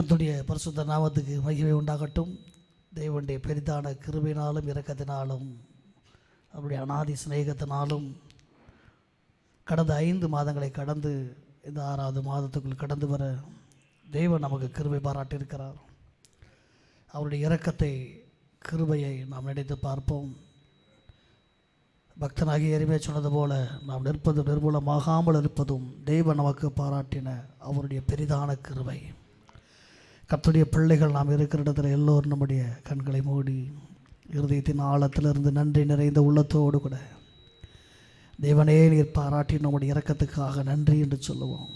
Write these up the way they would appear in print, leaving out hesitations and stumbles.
கர்த்தருடைய பரிசுத்த நாமத்துக்கு மகிமை உண்டாகட்டும். தேவனுடைய பெரிதான கிருபையினாலும் இரக்கத்தினாலும் அவருடைய அநாதி சிநேகத்தினாலும் கடந்த 5 மாதங்களை கடந்து இந்த 6வது மாதத்துக்குள் கடந்து வர தேவன் நமக்கு கிருபை பாராட்டியிருக்கிறார். அவருடைய இரக்கத்தை கிருபையை நாம் நினைத்து பார்ப்போம். பக்தனாகிய எரிமையை சொன்னது போல நாம் நிற்பதும் நிர்மூலமாகாமல் இருப்பதும் தேவன் நமக்கு பாராட்டின அவருடைய பெரிதான கிருபை. கர்த்தருடைய பிள்ளைகள் நாம் இருக்கிற இடத்துல எல்லோரும் நம்முடைய கண்களை மூடி இருதயத்தின் ஆழத்திலிருந்து நன்றி நிறைந்த உள்ளத்தோடு கூட தேவனே நீர் பாராட்டி நம்முடைய இரக்கத்துக்காக நன்றி என்று சொல்லுவோம்.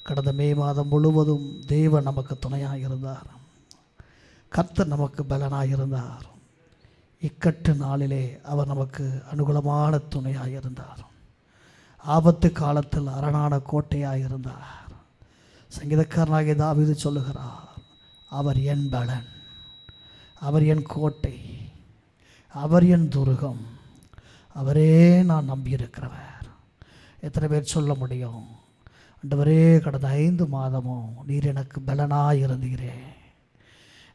கடந்த மே மாதம் முழுவதும் தேவன் நமக்கு துணையாக இருந்தார். கர்த்தர் நமக்கு பலனாக இருந்தார். இக்கட்டு நாளிலே அவர் நமக்கு அனுகூலமான துணையாக இருந்தார். ஆபத்து காலத்தில் அரணான கோட்டையாக இருந்தார். சங்கீதக்காரனாகிய தாவீது சொல்லுகிறார், அவர் என் பலன், அவர் என் கோட்டை, அவர் என் துருகம், அவரே நான் நம்பியிருக்கிறவர். எத்தனை பேர் சொல்ல முடியும்? ஆண்டவரே, கடந்த 5 மாதமும் நீர் எனக்கு பலனாக இருந்தீரே,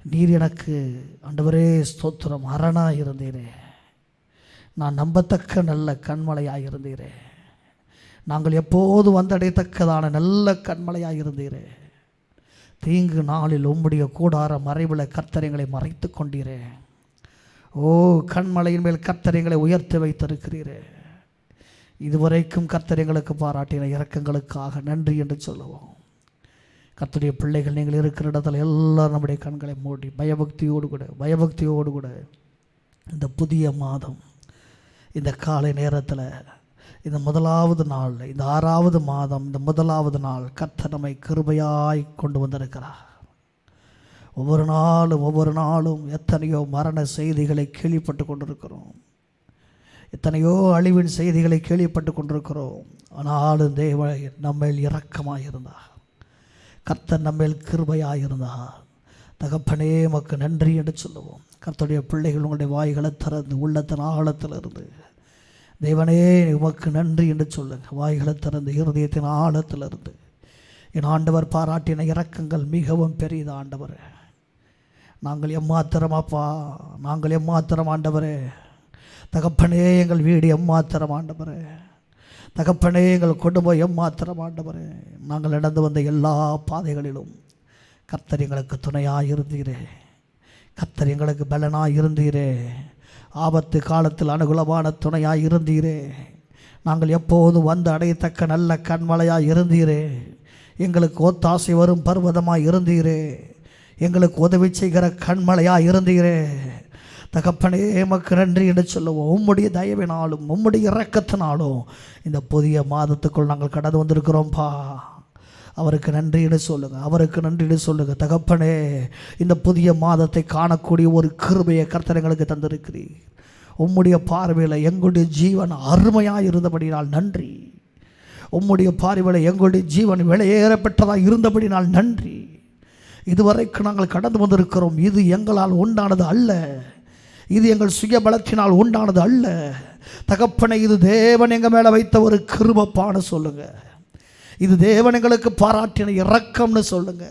நீர் எனக்கு ஆண்டவரே ஸ்தோத்திரம் அரணாக இருந்தீரே, நான் நம்பத்தக்க நல்ல கண்மலையாக இருந்தீரே, நாங்கள் எப்போது வந்தடையத்தக்கதான நல்ல கண்மலையாக இருந்தீரே, தீங்கு நாளில் உம்முடைய கூடார மறைவில் கர்த்தரைகளை மறைத்து கொண்டீரே, ஓ கண்மலையின் மேல் கர்த்தரைகளை உயர்த்தி வைத்திருக்கிறீரே. இதுவரைக்கும் கர்த்தரைங்களுக்கு பாராட்டின இரக்கங்களுக்காக நன்றி என்று சொல்லுவோம். கர்த்தருடைய பிள்ளைகள் நீங்கள் இருக்கிற இடத்துல எல்லோரும் நம்முடைய கண்களை மூடி பயபக்தியோடு கூட இந்த புதிய மாதம் இந்த காலை நேரத்தில் இந்த 1வது நாள், இந்த 6வது மாதம், இந்த 1வது நாள் கர்த்தர் நம்மை கிருபையாய் கொண்டு வந்திருக்கிறார். ஒவ்வொரு நாளும் எத்தனையோ மரண செய்திகளை கேள்விப்பட்டு கொண்டிருக்கிறோம், எத்தனையோ அழிவின் செய்திகளை கேள்விப்பட்டு கொண்டிருக்கிறோம். ஆனாலும் தேவன் நம்மேல் இரக்கமாக இருந்தார். கர்த்தர் நம்மேல் கிருபையாக இருந்தார். தகப்பனே உமக்கு நன்றி என்று சொல்லுவோம். கர்த்தருடைய பிள்ளைகள் உங்களுடைய வாய்களை திறந்து உள்ளத்தின் ஆழத்திலிருந்து தேவனே உமக்கு நன்றி என்று சொல்லுங்க. வாய்களை திறந்து இருதயத்தின் ஆழத்திலிருந்து என் ஆண்டவர் பாராட்டின இரக்கங்கள் மிகவும் பெரியது. ஆண்டவரே, நாங்கள் எம்மாத்திரமாப்பா, நாங்கள் எம்மாத்திரம் ஆண்டவரே. தகப்பனே, எங்கள் வீடு எம்மாத்திரம் ஆண்டவரே. தகப்பனே, எங்கள் குடும்பம் எம்மாத்திரம் ஆண்டவரே. நாங்கள் நடந்து வந்த எல்லா பாதைகளிலும் கர்த்தர் எங்களுக்கு துணையாக இருந்தீரே, கர்த்தர் எங்களுக்கு பலனாக இருந்தீரே, ஆபத்து காலத்தில் அனுகூலமான துணையாக இருந்தீரே, நாங்கள் எப்போது வந்து அடையத்தக்க நல்ல கண்மலையாக இருந்தீரே, எங்களுக்கு ஒத்தாசை வரும் பர்வதமாக இருந்தீரே, எங்களுக்கு உதவி செய்கிற கண்மலையாக இருந்தீரே. தகப்பனே, எமக்கு நன்றி என்று சொல்லுவோம். உம்முடைய தயவினாலும் உம்முடைய இரக்கத்தினாலும் இந்த புதிய மாதத்துக்குள் நாங்கள் கடந்து வந்திருக்கிறோம்ப்பா. அவருக்கு நன்றின்னு சொல்லுங்கள், அவருக்கு நன்றின்னு சொல்லுங்கள். தகப்பனே, இந்த புதிய மாதத்தை காணக்கூடிய ஒரு கிருபையை கர்த்தர் எங்களுக்கு தந்திருக்கிறீர். உம்முடைய பார்வையில் எங்களுடைய ஜீவன் அருமையாக இருந்தபடினால் நன்றி. உம்முடைய பார்வையில் எங்களுடைய ஜீவன் விலையேறப்பட்டதாக இருந்தபடினால் நன்றி. இதுவரைக்கும் நாங்கள் கடந்து வந்திருக்கிறோம். இது எங்களால் உண்டானது அல்ல, இது எங்கள் சுய பலத்தினால் உண்டானது அல்ல. தகப்பனை, இது தேவன் எங்கள் மேலே வைத்த ஒரு கிருபைப்பான்னு சொல்லுங்க. இது தேவன் எங்களுக்கு பாராட்டின இரக்கம்னு சொல்லுங்க.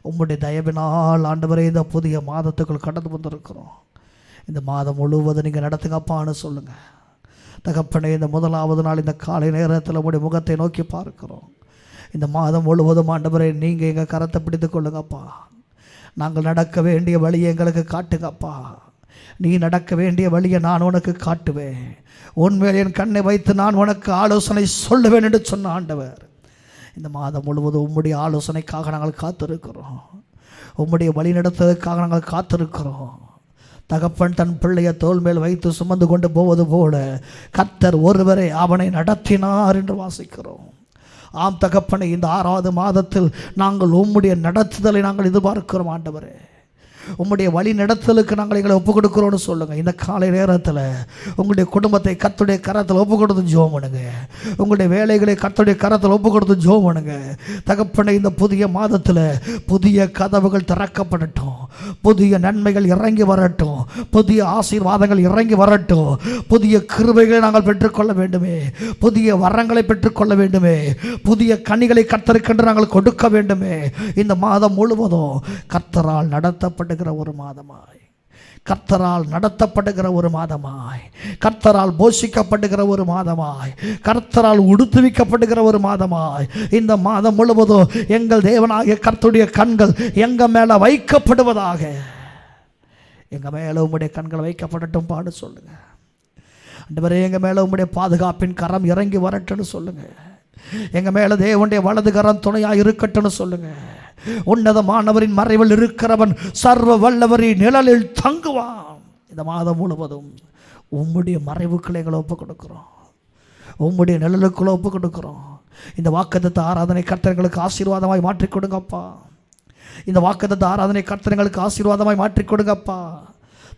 உம்முடைய தயவினால் ஆண்டவரே இந்த புதிய மாதத்துக்குள் கடந்து வந்திருக்கிறோம். இந்த மாதம் முழுவதும் நீங்கள் நடத்துங்கப்பான்னு சொல்லுங்க. தகப்பனே, இந்த 1வது நாள் இந்த காலை நேரத்தில் உங்களுடைய முகத்தை நோக்கி பார்க்கிறோம். இந்த மாதம் முழுவதும் ஆண்டவரே நீங்கள் எங்கள் கரத்தை பிடித்து கொள்ளுங்கப்பா. நாங்கள் நடக்க வேண்டிய வழியை எங்களுக்கு காட்டுங்கப்பா. நீ நடக்க வேண்டிய வழியை நான் உனக்கு காட்டுவேன், உன்மேல் என் கண்ணை வைத்து நான் உனக்கு ஆலோசனை சொல்லுவேன் என்று சொன்ன ஆண்டவர், இந்த மாதம் முழுவதும் உம்முடைய ஆலோசனைக்காக நாங்கள் காத்திருக்கிறோம். உம்முடைய வழி நடத்துவதற்காக நாங்கள் காத்திருக்கிறோம். தகப்பன் தன் பிள்ளையை தோள் மேல் வைத்து சுமந்து கொண்டு போவது போல கர்த்தர் ஒருவரை அவனை நடத்தினார் என்று வாசிக்கிறோம். ஆம் தகப்பனை, இந்த 6வது மாதத்தில் நாங்கள் உம்முடைய நடத்துதலை நாங்கள் எதிர்பார்க்கிறோம். ஆண்டவரே, உம்முடைய வழி நடத்தலுக்கு நாங்கள் எங்களை ஒப்பு கொடுக்குறோன்னு சொல்லுங்கள். இந்த காலை நேரத்தில் உங்களுடைய குடும்பத்தை கர்த்தருடைய கரத்தில் ஒப்பு கொடுத்து ஜெபம் பண்ணுங்க. உங்களுடைய வேலைகளை கர்த்தருடைய கரத்தில் ஒப்பு கொடுத்து ஜெபம் பண்ணுங்க. தகப்பனே, இந்த புதிய மாதத்தில் புதிய கதவுகள் திறக்கப்படட்டும், புதிய நன்மைகள் இறங்கி வரட்டும், புதிய ஆசீர்வாதங்கள் இறங்கி வரட்டும், புதிய கிருபைகளை நாங்கள் பெற்றுக்கொள்ள வேண்டுமே, புதிய வரங்களை பெற்றுக்கொள்ள வேண்டுமே, புதிய கனிகளை கர்த்தருக்கென்று நாங்கள் கொடுக்க வேண்டுமே. இந்த மாதம் முழுவதும் கர்த்தரால் நடத்தப்படுகிற ஒரு மாதமாய், கர்த்தரால் நடத்தப்படுகிற ஒரு மாதமாய், கர்த்தரால் போஷிக்கப்படுகிற ஒரு மாதமாய், கர்த்தரால் உடுத்துவிக்கப்படுகிற ஒரு மாதமாய் இந்த மாதம் முழுவதும் எங்கள் தேவனாகிய கர்த்தருடைய கண்கள் எங்கள் மேலே வைக்கப்படுவதாக. எங்கள் மேலே உம்முடைய கண்கள் வைக்கப்படட்டும் பாடு சொல்லுங்க. ஆண்டவரே, எங்கள் மேலே உம்முடைய பாதுகாப்பின் கரம் இறங்கி வரட்டும்னு சொல்லுங்க. எங்கள் மேலே தேவனுடைய வலது கரம் துணையாக இருக்கட்டும்னு சொல்லுங்க. உன்னதமானவரின் மறைவில் இருக்கிறவன் சர்வ வல்லவரின் நிழலில் தங்குவான். இந்த மாதம் முழுவதும் உம்முடைய மறைவுக்களை எங்களை ஒப்பு கொடுக்குறோம், உம்முடைய நிழலுக்குள்ள ஒப்பு கொடுக்குறோம். இந்த வாக்குத்தத்த ஆராதனை கர்த்தர்களுக்கு ஆசீர்வாதமாய் மாற்றிக் கொடுங்கப்பா. இந்த வாக்குத்தத்த ஆராதனை கர்த்தர்களுக்கு ஆசீர்வாதமாய் மாற்றிக் கொடுங்கப்பா.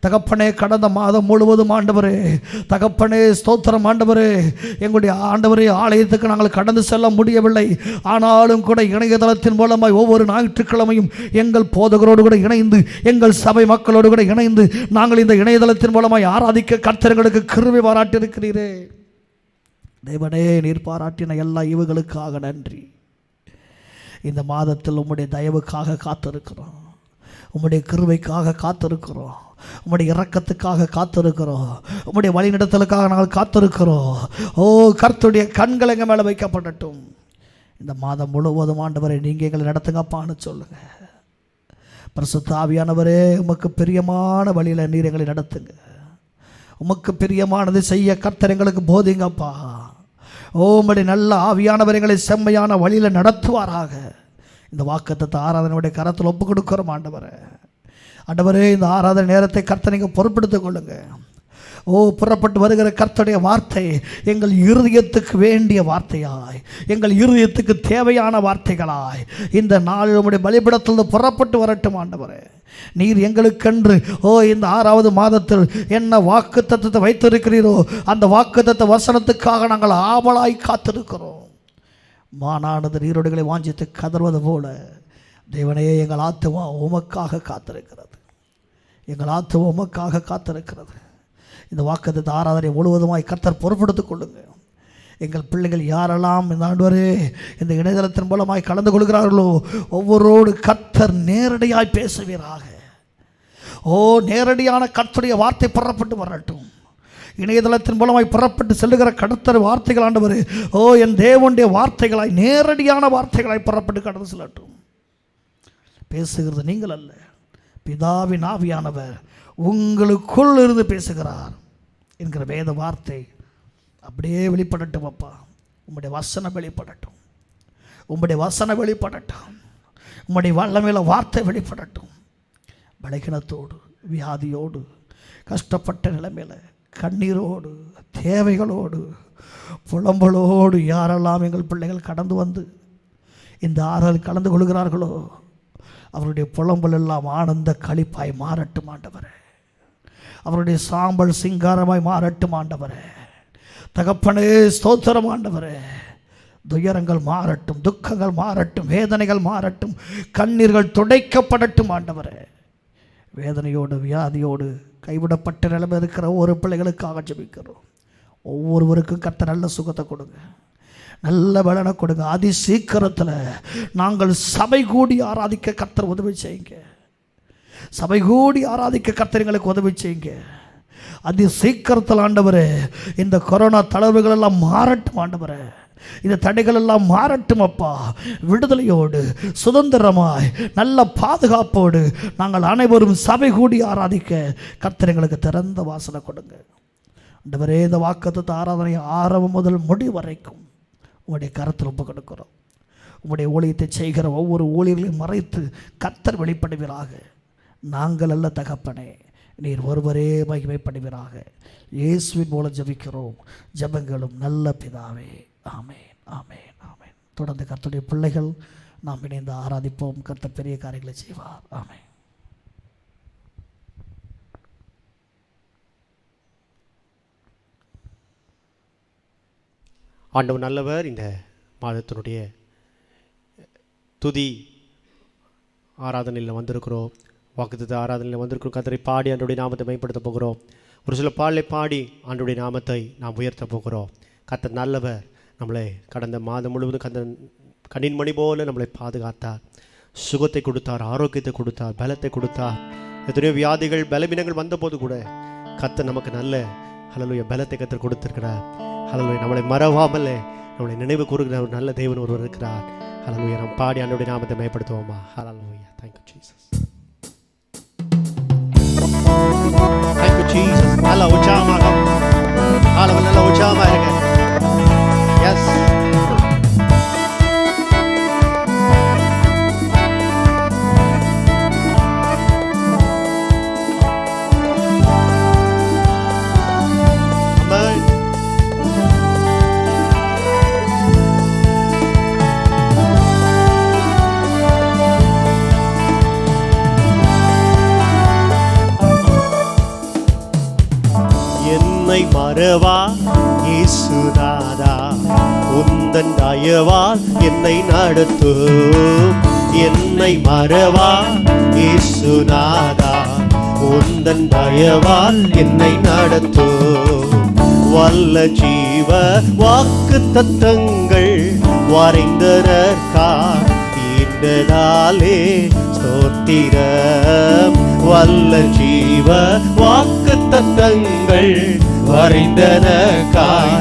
தகப்பனே, கடந்த மாதம் முழுவதும் ஆண்டவரே, தகப்பனே ஸ்தோத்திரம் ஆண்டவரே, எங்களுடைய ஆண்டவரே ஆலயத்துக்கு நாங்கள் கடந்து செல்ல முடியவில்லை. ஆனாலும் கூட இணையதளத்தின் மூலமாய் ஒவ்வொரு ஞாயிற்றுக்கிழமையும் எங்கள் போதகரோடு கூட இணைந்து, எங்கள் சபை மக்களோடு கூட இணைந்து நாங்கள் இந்த இணையதளத்தின் மூலமாய் ஆராதிக்க கர்த்தர்களுக்கு கிருபை பாராட்டியிருக்கிறீரே. தேவனே, நீர் பாராட்டின எல்லா இவுகளுக்காக நன்றி. இந்த மாதத்தில் உம்முடைய தயவுக்காக காத்திருக்கிறோம், உம்முடைய கிருபைக்காக காத்திருக்கிறோம், உம்முடைய இரக்கத்துக்காக காத்திருக்கிறோம், உம்முடைய வழிநடத்தலுக்காக நாங்கள் காத்திருக்கிறோம். ஓ கர்த்தருடைய கண்கள் எங்கள் மேலே வைக்கப்படட்டும். இந்த மாதம் முழுவதும் ஆண்டவரை நீங்கள் எங்களை நடத்துங்கப்பான்னு சொல்லுங்க. பரிசுத்த ஆவியானவரே, உமக்கு பிரியமான வழியில் நீர் எங்களை நடத்துங்க. உமக்கு பிரியமானது செய்ய கர்த்தர் எங்களுக்கு போதிங்கப்பா. ஓ உம்முடைய நல்ல ஆவியானவர் எங்களை செம்மையான வழியில் நடத்துவாராக. இந்த வாக்குத்தத்த ஆராதனையுடைய கரத்தில் ஒப்பு கொடுக்கிறோம் ஆண்டவரே. ஆண்டவரே, இந்த ஆராதனை நேரத்தை கர்த்தர் நீங்கள் பொறுப்படுத்திக் கொள்ளுங்க. ஓ புறப்பட்டு வருகிற கர்த்தருடைய வார்த்தை எங்கள் இருதயத்துக்கு வேண்டிய வார்த்தையாய், எங்கள் இருதயத்துக்கு தேவையான வார்த்தைகளாய் இந்த நாள் உம்முடைய பலிபீடத்தில் புறப்பட்டு வரட்டும் ஆண்டவரே. நீர் எங்களுக்கென்று இந்த 6வது மாதத்தில் என்ன வாக்குத்தத்தத்தை வைத்திருக்கிறீரோ அந்த வாக்குத்தத்த வசனத்துக்காக நாங்கள் ஆவலாய் காத்திருக்கிறோம். மானானது நீரோடுகளை வாஞ்சித்து கதறுவது போல தேவனே, எங்கள் ஆத்துமா உமக்காக காத்திருக்கிறது, எங்கள் ஆத்துமா உமக்காக காத்திருக்கிறது. இந்த வாக்குத்தத்த ஆராதனை முழுவதுமாய் கர்த்தர் பொறுப்படுத்திக் கொள்ளுங்க. எங்கள் பிள்ளைகள் யாரெல்லாம் இந்த ஆண்டவரே இந்த இணையதளத்தின் மூலமாய் கலந்து கொள்கிறார்களோ ஒவ்வொருவரோடு கர்த்தர் நேரடியாய் பேசுவீராக. நேரடியான கர்த்தருடைய வார்த்தை புறப்பட்டு வரட்டும். இணையதளத்தின் மூலமாய் புறப்பட்டு செல்லுகிற கர்த்தர் வார்த்தைகள் ஆண்டவரே, என் தேவனுடைய வார்த்தைகளாய், நேரடியான வார்த்தைகளாய் புறப்பட்டு கடந்து செல்லட்டும். பேசுகிறது நீங்கள் அல்ல, பிதாவின் ஆவியானவர் உங்களுக்குள் இருந்து பேசுகிறார் என்கிற வேத வார்த்தை அப்படியே வெளிப்படட்டும் அப்பா. உம்முடைய வசனம் வெளிப்படட்டும், உம்முடைய வசனம் வெளிப்படட்டும், உம்முடைய வல்லமையில வார்த்தை வெளிப்படட்டும். பலகீனத்தோடு, வியாதியோடு, கஷ்டப்பட்ட நிலைமையில், கண்ணீரோடு, தேவைகளோடு, புலம்பலோடு யாரெல்லாம் எங்கள் பிள்ளைகள் கடந்து வந்து இந்த ஆறால் கலந்து கொள்கிறார்களோ அவருடைய புலம்பல் எல்லாம் ஆனந்த களிப்பாய் மாறட்டும் ஆண்டவரே. அவருடைய சாம்பல் சிங்காரமாய் மாறட்டும் ஆண்டவரே. தகப்பனே ஸ்தோத்திரம் ஆண்டவரே. துயரங்கள் மாறட்டும், துக்கங்கள் மாறட்டும், வேதனைகள் மாறட்டும், கண்ணீர்கள் துடைக்கப்படட்டும் ஆண்டவரே. வேதனையோடு, வியாதியோடு, கைவிடப்பட்ட நிலைமை இருக்கிற ஒவ்வொரு பிள்ளைகளுக்காக ஜெபிக்கிறோம். ஒவ்வொருவருக்கும் கர்த்தர் நல்ல சுகத்தை கொடுங்க, நல்ல பலனை கொடுங்க. அதி சீக்கிரத்தில் நாங்கள் சபை கூடி ஆராதிக்க கர்த்தர் உதவி செய்யுங்க. சபை கூடி ஆராதிக்க கர்த்தர் எங்களுக்கு உதவி செய்யுங்க. அதி சீக்கிரத்தில் ஆண்டவரே இந்த கொரோனா தளர்வுகள் எல்லாம் மாறட்டும் ஆண்டவரே. இந்த தடைகள் எல்லாம் மாறட்டும் அப்பா. விடுதலையோடு, சுதந்திரமாய், நல்ல பாதுகாப்போடு நாங்கள் அனைவரும் சபை கூடி ஆராதிக்க கர்த்தர் எங்களுக்கு திறந்த வாசலை கொடுங்க ஆண்டவரே. இந்த வாக்குத்தத்த ஆராதனை ஆரம்பம் முதல் முடிவு வரைக்கும் உங்களுடைய கரத்தில் ஒப்பு கொடுக்கிறோம். உங்களுடைய ஊழியத்தை செய்கிற ஒவ்வொரு ஊழியர்களையும் மறைத்து கர்த்தர் வெளிப்படுவீராக. நாங்கள் அல்ல தகப்பனே, நீர் ஒருவரே மகிமைப்படுவீராக. இயேசுவின் மூலம் ஜெபிக்கிறோம், ஜெபங்களும் நல்ல பிதாவே. ஆமேன், ஆமேன், ஆமேன். தொடர்ந்து கர்த்தருடைய பிள்ளைகள் நாம் இணைந்து ஆராதிப்போம். கர்த்தர் பெரிய காரியங்களை செய்வார். ஆமேன். ஆண்டவர் நல்லவர். இந்த மாதத்தினுடைய துதி ஆராதனையில் வந்திருக்கிறோம், வாக்குத்தத்த ஆராதனையில் வந்திருக்கிறோம். கர்த்தரை பாடி ஆண்டவருடைய நாமத்தை மேம்படுத்த போகிறோம். ஒரு சில பாடலை பாடி ஆண்டவருடைய நாமத்தை நாம் உயர்த்த போகிறோம். கர்த்தர் நல்லவர். நம்மளை கடந்த மாதம் முழுவதும் கண்ணின் மணி போல நம்மளை பாதுகாத்தார், சுகத்தை கொடுத்தார், ஆரோக்கியத்தை கொடுத்தார், பலத்தை கொடுத்தார். எத்தனையோ வியாதிகள் பலவீனங்கள் வந்தபோது கூட கர்த்தர் நமக்கு நல்ல ஹல்லேலூயா பலத்தை கர்த்தர் கொடுத்திருக்கிறார். ஹல்லேலூயா நம்மளை மறவாமல் நம்மளை நினைவு கூறுகிற ஒரு நல்ல தேவன் ஒருவர் இருக்கிறார். ஹல்லேலூயா நாம் பாடி ஆண்டவருடைய நாமத்தை மேம்படுத்துவோமா? ஹல்லேலூயா. Thank you Jesus. Thank you Jesus. நல்ல உற்சாகமாக ஆளவன் நல்ல உற்சாகமாக இருங்க. Yes. என்னை மறவா இயேசுநாதா, உந்தன் தயவால் என்னை நடத்தும். என்னை மறவா இயேசுநாதா, உந்தன் தயவால் என்னை நடத்தும். வல்ல ஜீவ வாக்கு தத்தங்கள் வரைந்ததற்காய் ஈன்றதாலே ஸ்தோத்திரம். வல்ல ஜீவ வாக்கு தத்தங்கள் வரைந்ததற்காய்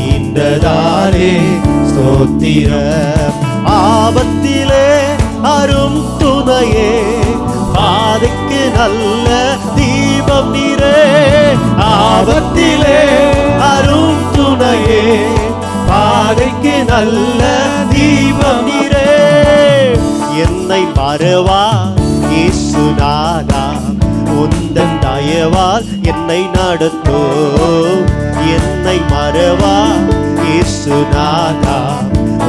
ஈன்றதாலே ஸ்தோத்திரம். ஆபத்திலே அரும் துணையே, பாதைக்கு நல்ல தீபம் நீரே. ஆபத்திலே அரும் துணையே, பாதைக்கு நல்ல தீபம் நீரே. என்னை மறவா இயேசுநாதா, உந்தன் தயவால் என்னை நடத்தும். என்னை மறவா இயேசுநாதா,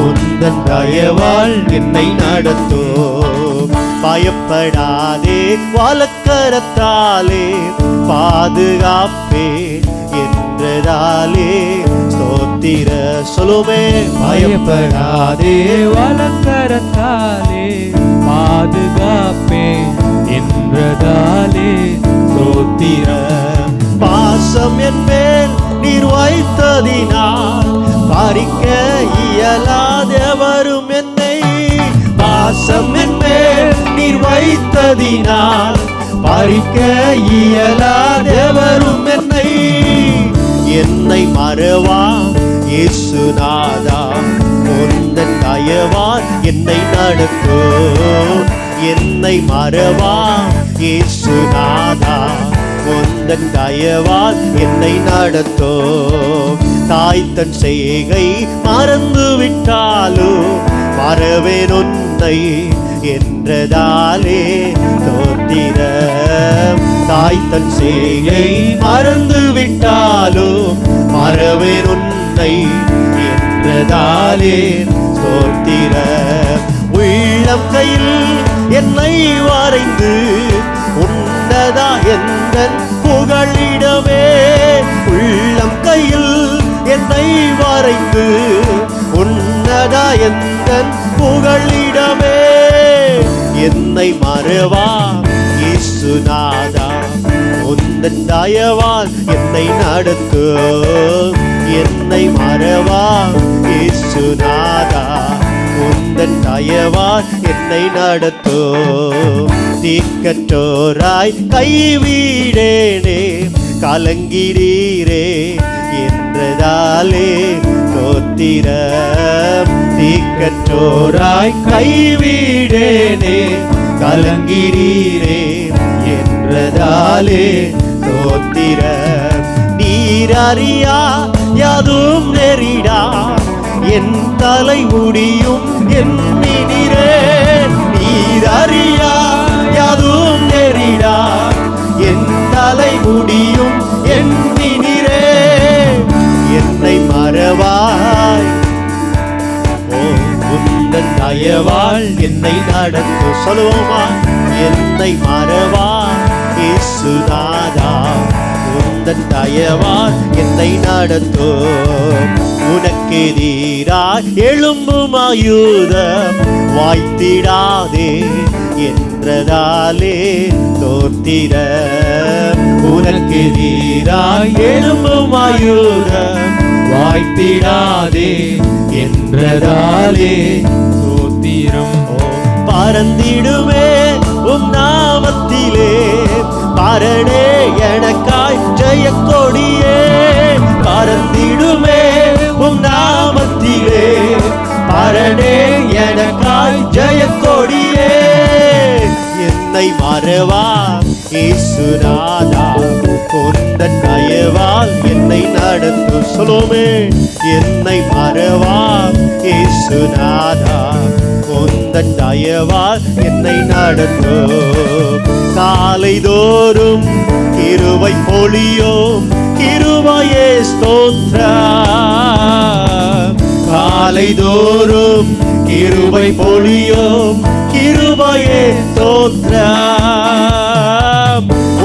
உந்தன் தயவால் என்னை நடத்தும். பயப்படாதே வலக்கரத்தாலே பாதுகாப்பே என்றதாலே ஸ்தோத்திர. சொல்லுமே, பயப்படாதே வலக்கரத்தாலே பாதுகாப்பே என்றதாலே ஸ்தோத்திர. பாசம் என் மேல் நீர் வைத்ததினால் பறிக்க இயலாதவரும் என்னை. பாசம் என் மேல் நீர் வைத்ததினால் பறிக்க இயலாதவரும் என்னை. என்னை மறவா இயேசுநாதா, உந்தன் தயவால் என்னை நடத்தும். என்னை மறவா இயேசுநாதா, உந்தன் தயவால் என்னை நடத்தும். தாய் தன் செய்கை மறந்து விட்டாலும் மறவேன் உன்னை என்றதாலே ஸ்தோத்திரம். தாய் தன் செய்கை மறந்து விட்டாலும் மறவேன் உன்னை என்றதாலே ஸ்தோத்திரம். உள்ளம் கையில் என்னை வரைந்து உன்னதா எந்தன் புகழிடமே. உள்ளம் கையில் என்னை வரைந்து உன்னதா எந்தன் புகழிடமே. என்னை மறவா இயேசுநாதா, உந்தன் தயவால் என்னை நடத்தும். என்னை மறவா இயேசுநாதா, உந்தன் தயவால் என்னை நடத்தும். தீக்கற்றோராய் கைவிடேனே கலங்கிறீரே என்றதாலே ஸ்தோத்திரம். தீக்கற்றோராய் கைவிடேனே கலங்கிறீரே என்றதாலே ஸ்தோத்திரம். நீர் அறியா யாதும் நெறிடா என் தலை முடியும் எண்ணினீரே. நீர் அறியா யாதும் நெறிடா என் தலை முடியும் எண்ணினீரே. என்னை மறவாய் ஓ உந்தன் தயவால் என்னை நடத்து. சொல்லுவோமா? என்னை மறவாய் இயேசுநாதா, உந்தன் தயவால் என்னை நடத்தும். உனக்கெதிராய் எழும்பும் ஆயுதம் வாய்த்திடாதே என்றதாலே தோத்திரம். உனக்கெதிராய் எழும்பும் ஆயுதம் வாய்த்திடாதே என்றதாலே தோத்திரம். பறந்திடுமே உம் நாமத்திலே பரணே எனக்காய் ஜெயக்கொடியே. பறந்திடுமே உம் நாமத்திலே பரணே எனக்காய் ஜெயக்கொடியே. என்னை மறவா இயேசுநாதா உந்தன் தயவால் என்னை நடத்து. சொல்லுமே, என்னை மறவா இயேசுநாதா உந்தன் தயவால் என்னை நடத்து. காலைதோறும் கிருபை பொழியோம் கிருபையே ஸ்தோத்திரம். காலைதோறும் கிருபை பொழியோம் கிருபையே ஸ்தோத்திரம்.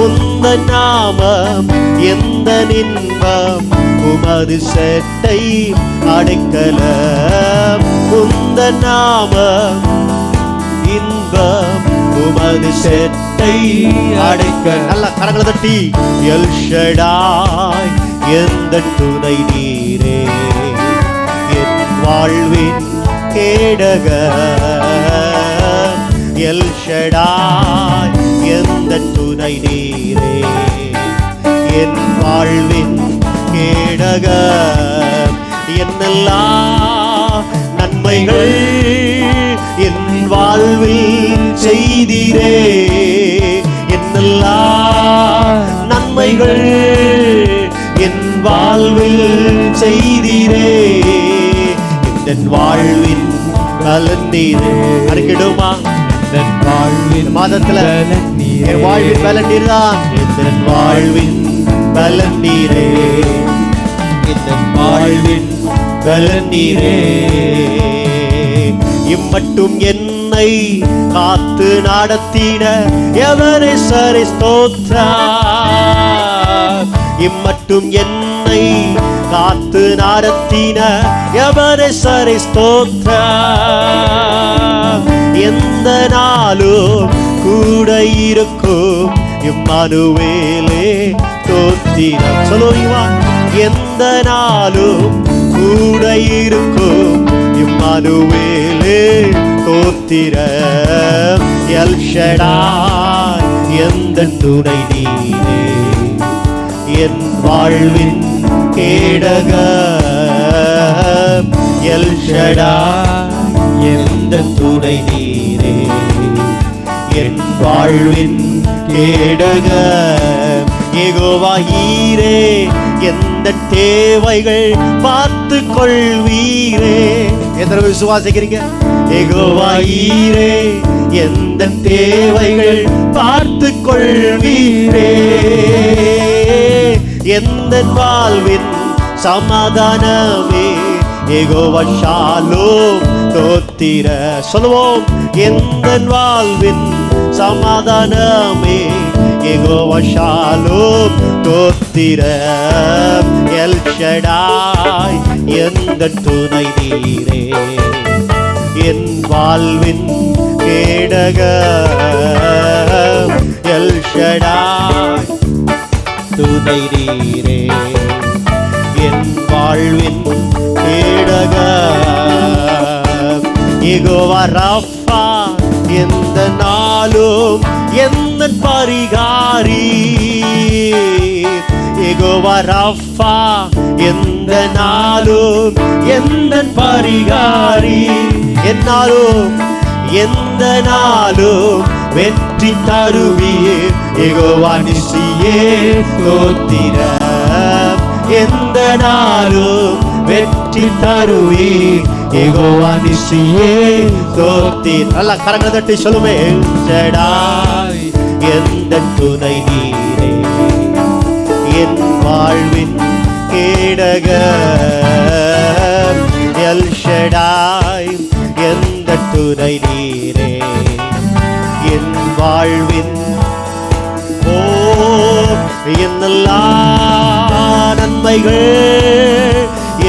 உந்தன் நாமம் எந்த இன்பம் உமது செட்டை அடைக்கலம். உந்தன் நாமம் இன்பம் உமது செட்டை அடைக்க. நல்ல கரங்களை தட்டி எல் ஷடாய் எந்த துணை நீரே என் வாழ்வின் கேடக. எல் ஷடாய் எந்த துணை நீரே என் வாழ்வின் கேடக. என்னெல்லாம் நன்மைகள் என் வாழ்வில் செய்தீரே. என்னெல்லாம் நன்மைகள் என் வாழ்வில் செய்தீரே. என் வாழ்வின் பலனீரே. அறிக்கிடுமா, என் வாழ்வின் மாதத்துல என் வாழ்வின் பலனீர் தான். என் வாழ்வின் பலனீரே என் வாழ்வின் பலனீரே. இம்மட்டும் என்னை காத்து நடத்திட எவரேசரை ஸ்தோத்திரம். இம்மட்டும் என்னை காத்து நடத்தின எவரேசரை ஸ்தோத்திரம். எந்த நாளும் கூட இருக்கும் இம்மானுவேலே ஸ்தோத்திரம். சொல்லுவா, எந்த நாளும் கூட இருக்கும் இம்மானுவேலே ஸ்தோத்திரம். எல் ஷடாய் எந்த துணை நீரே என் வாழ்வின் கேடகம். எல் ஷடாய் எந்த துணை நீரே என் வாழ்வின் கேடகம். யெகோவா ஈரே எந்த தேவைகள் பார்த்து கொள்வீரே. எத்தனை விசுவாசிக்கிறீங்க? யெகோவா ஈரே எந்த தேவைகள் பார்த்து கொள்வீரே. எந்த வாழ்வின் சமாதானமே யெகோவா ஷாலோம் தோத்திர. சொல்லுவோம், எந்த வாழ்வின் சமாதானமே யெகோவா ஷாலோம் தோத்திர. எல் ஷடாய் எந்த துணை நீரே என் வாழ்வின் கேடகம். எல் ஷடாய் துணை நீரே என் வாழ்வின் கேடகம். யெகோவா ராஃபா எந்த நாளும் எந்த பரிகாரி. யெகோவா ராஃபா எந்த நாளும் எந்த பரிகாரி. என்னாலும் எந்த நாளும் வெற்றி தருவீர் யெகோவா நிசியே ஸ்தோத்திரம். எந்த நாளும் வெற்றி தருவீர் யெகோவா நிசியே ஸ்தோத்திரம். நல்லா கரங்களை தட்டி சொல்லுமே, ஷடாய் எந்த துணை நீரே என் வாழ்வின் கேடகம். எல் ஷடாய் எந்த துணை நீரே என் வாழ்வின். ஓ என்னெல்லாம் நன்மைகள்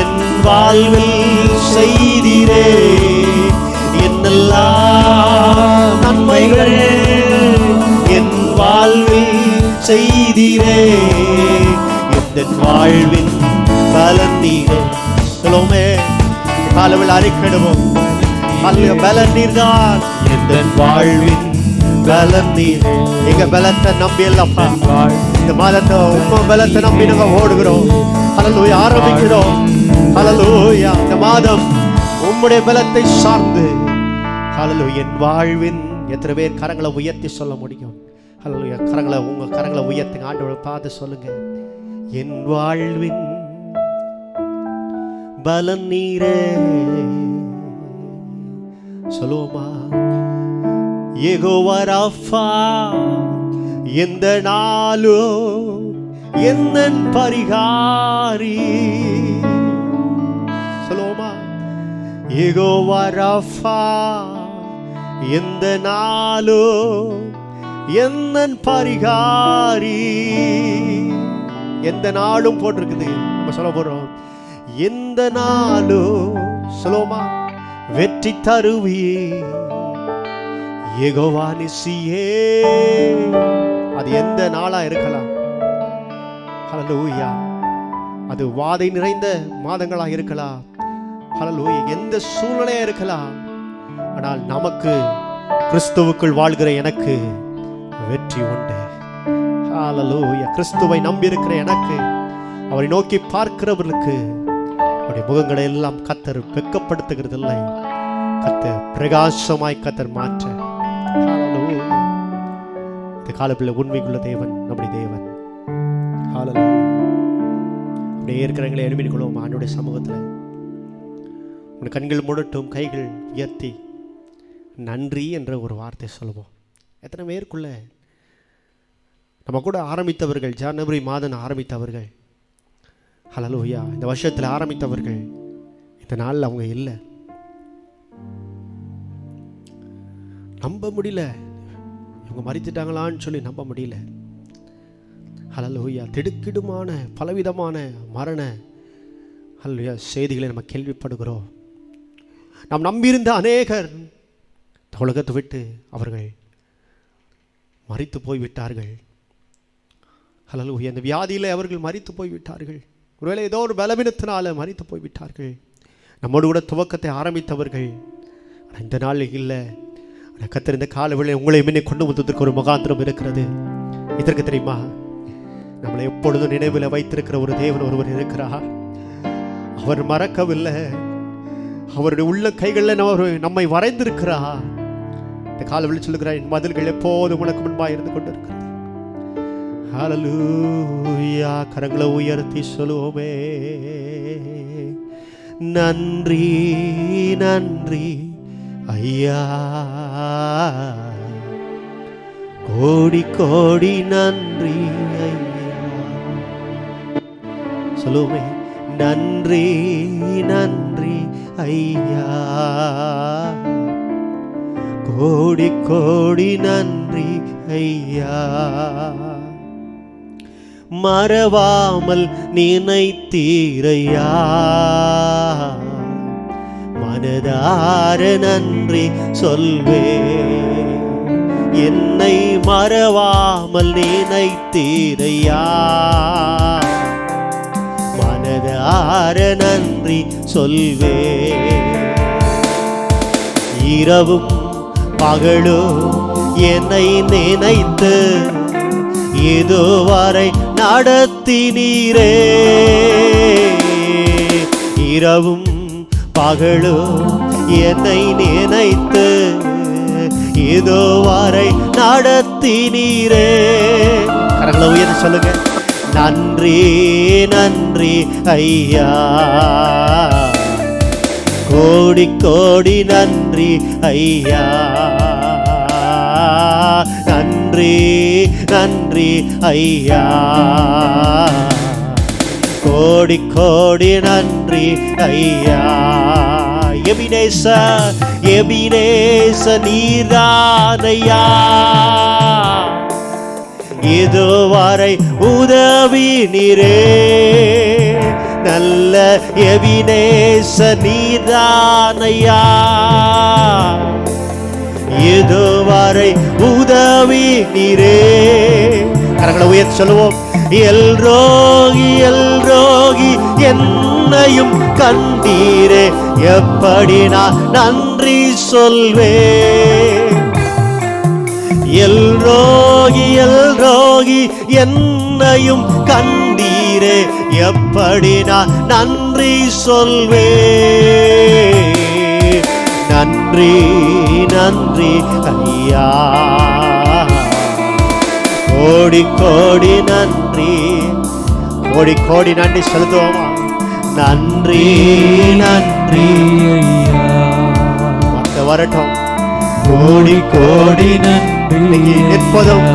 என் வாழ்வில் செய்திரே என்னெல்லாம் நன்மைகள் என் வாழ்வில் செய்திரே என் வாழ்வின் பலன் நீரே. சொல்லுவோமே, காலவில் அறிக்கையிடுவோம். பலன் நீர்தான் என் வாழ்வின் பலன் நீர். எங்க பலத்தை நம்பி இல்லப்பா, இந்த மாதத்தை உண்மை பலத்தை நம்பி நாங்க ஓடுகிறோம். ஹல்லேலூயா, ஆரம்பிக்கிறோம். ஹல்லேலூயா, இந்த மாதம் உம்முடைய பலத்தை சார்ந்து. ஹல்லேலூயா, என் வாழ்வின். எத்தனை பேர் கரங்களை உயர்த்தி சொல்ல முடியும்? ஹல்லேலூயா, கரங்களை உங்க கரங்களை உயர்த்துங்க, ஆண்டவரை பார்த்து சொல்லுங்க. என் வாழ்வின் பலன் நீரே. சொல்லுவோமா? யெகோவா ராஃபா, எந்த நாளும் என்னன் பரிகாரி. சொல்லுவோமா? யெகோவா ராஃபா, எந்த நாளும் என்னன் பரிகாரி. எந்த நாளும் போட்டிருக்குது, நம்ம சொல்ல போறோம். எந்த நாளும் சொல்லுவோமா? வெற்றி தருவி யெகோவா நிசியே. அது எந்த நாளா இருக்கலாம். ஹல்லேலூயா, அது வாதை நிறைந்த மாதங்களா இருக்கலாம். ஹல்லேலூயா, எந்த சூழ்நிலையா இருக்கலாம். ஆனால் நமக்கு கிறிஸ்துவுக்குள் வாழ்கிற எனக்கு வெற்றி உண்டு. ஹல்லேலூயா, கிறிஸ்துவை நம்பி இருக்கிற எனக்கு, அவரை நோக்கி பார்க்கிறவர்களுக்கு அவருடைய முகங்களை எல்லாம் கர்த்தர் வெட்கப்படுத்துகிறது இல்லை. கர்த்தர் பிரகாசமாய் கர்த்தர் மாற்ற. ஹல்லேலூயா, இந்த காலத்தில் உண்மைக்குள்ள தேவன் நம்முடைய தேவன். ஹல்லேலூயா, அப்படியே இருக்கிறவங்களை எழுப்பிக் கொள்வோம் ஆண்டவருடைய சமூகத்தில். உன் கண்கள் மூடட்டும், கைகள் உயர்த்தி நன்றி என்ற ஒரு வார்த்தை சொல்லுவோம். எத்தனை பேருக்குள்ள நம்ம கூட ஆரம்பித்தவர்கள், ஜனவரி மாதம் ஆரம்பித்தவர்கள், ஹல்லேலூயா, இந்த வருஷத்தில் ஆரம்பித்தவர்கள் இந்த நாளில் அவங்க இல்லை. நம்ப முடியல, இவங்க மரித்துட்டாங்களான்னு சொல்லி நம்ப முடியல. ஹல்லேலூயா, திடுக்கிடுமான பலவிதமான மரண ஹல்லேலூயா செய்திகளை நம்ம கேள்விப்படுகிறோம். நாம் நம்பியிருந்த அநேகர் உலகத்தை விட்டு அவர்கள் மரித்து போய்விட்டார்கள். ஹல்லேலூயா, இந்த வியாதியில் அவர்கள் மரித்து போய்விட்டார்கள். ஒருவேளை ஏதோ ஒரு பலவீனத்தினால மரித்து போய்விட்டார்கள். நம்மோடு கூட துவக்கத்தை ஆரம்பித்தவர்கள் இந்த நாளில் இல்லை. கர்த்தர் இந்த காலவேளை உங்களை முன்னே கொண்டு வந்ததற்கு ஒரு முகாந்திரம் இருக்கிறது. இதற்கு தெரியுமா? நம்மளை எப்பொழுதும் நினைவில் வைத்திருக்கிற ஒரு தேவன் ஒருவர் இருக்கிறார். அவர் மறக்கவில்லை. அவருடைய உள்ள கைகளில் நம்மை வரைந்திருக்கிறார். இந்த காலவேளை சொல்லுகிறார், என் மதில்கள் எப்போதும் உனக்கு முன்பாக இருந்து கொண்டிருக்கிறது. ஹல்லேலூயா, கரங்களை உயர்த்தி சொல்லுவோமே, நன்றி நன்றி ஐயா, கோடி கோடி நன்றி ஐயா. சொல்லுவோமே, நன்றி நன்றி ஐயா, கோடி கோடி நன்றி ஐயா. மறவாமல் நினைத்தீரையா, மனதார நன்றி சொல்வே. என்னை மறவாமல் நினைத்தீரையா, மனதார நன்றி சொல்வே. இரவும் பகலும் என்னை நினைத்து இதுவரை நடத்தினீரே. இரவும் பகலும் என்னை நினைத்து இதுவரை நடத்தினீரே. கரங்களை உயர்த்தி சொல்லுங்க, நன்றி நன்றி ஐயா, கோடி கோடி நன்றி ஐயா. நன்றி நன்றி ஐயா, கோடி கோடி நன்றி ஐயா. எபினேச எபினேச நீரானையா, இதுவரை உதவி நீரே. நல்ல எபினேச நீதானையா, இதுவரை உதவி நீரே. கரங்களை உயர்த்தி சொல்லுவோம். எல்ரோகி எல்ரோகி என்னையும் கண்டீரே, எப்படி நான் நன்றி சொல்வேன். எல்ரோகி எல்ரோகி என்னையும் கண்டீரே, எப்படி நான் நன்றி சொல்வேன். நன்றி நன்றி ஐயா, கோடி கோடி நன்றி, கோடி கோடி நன்றி செலுத்துவோமா. நன்றி நன்றி ஐயா, வரட்டும். கோடி கோடி நன்றி, நிற்பதும்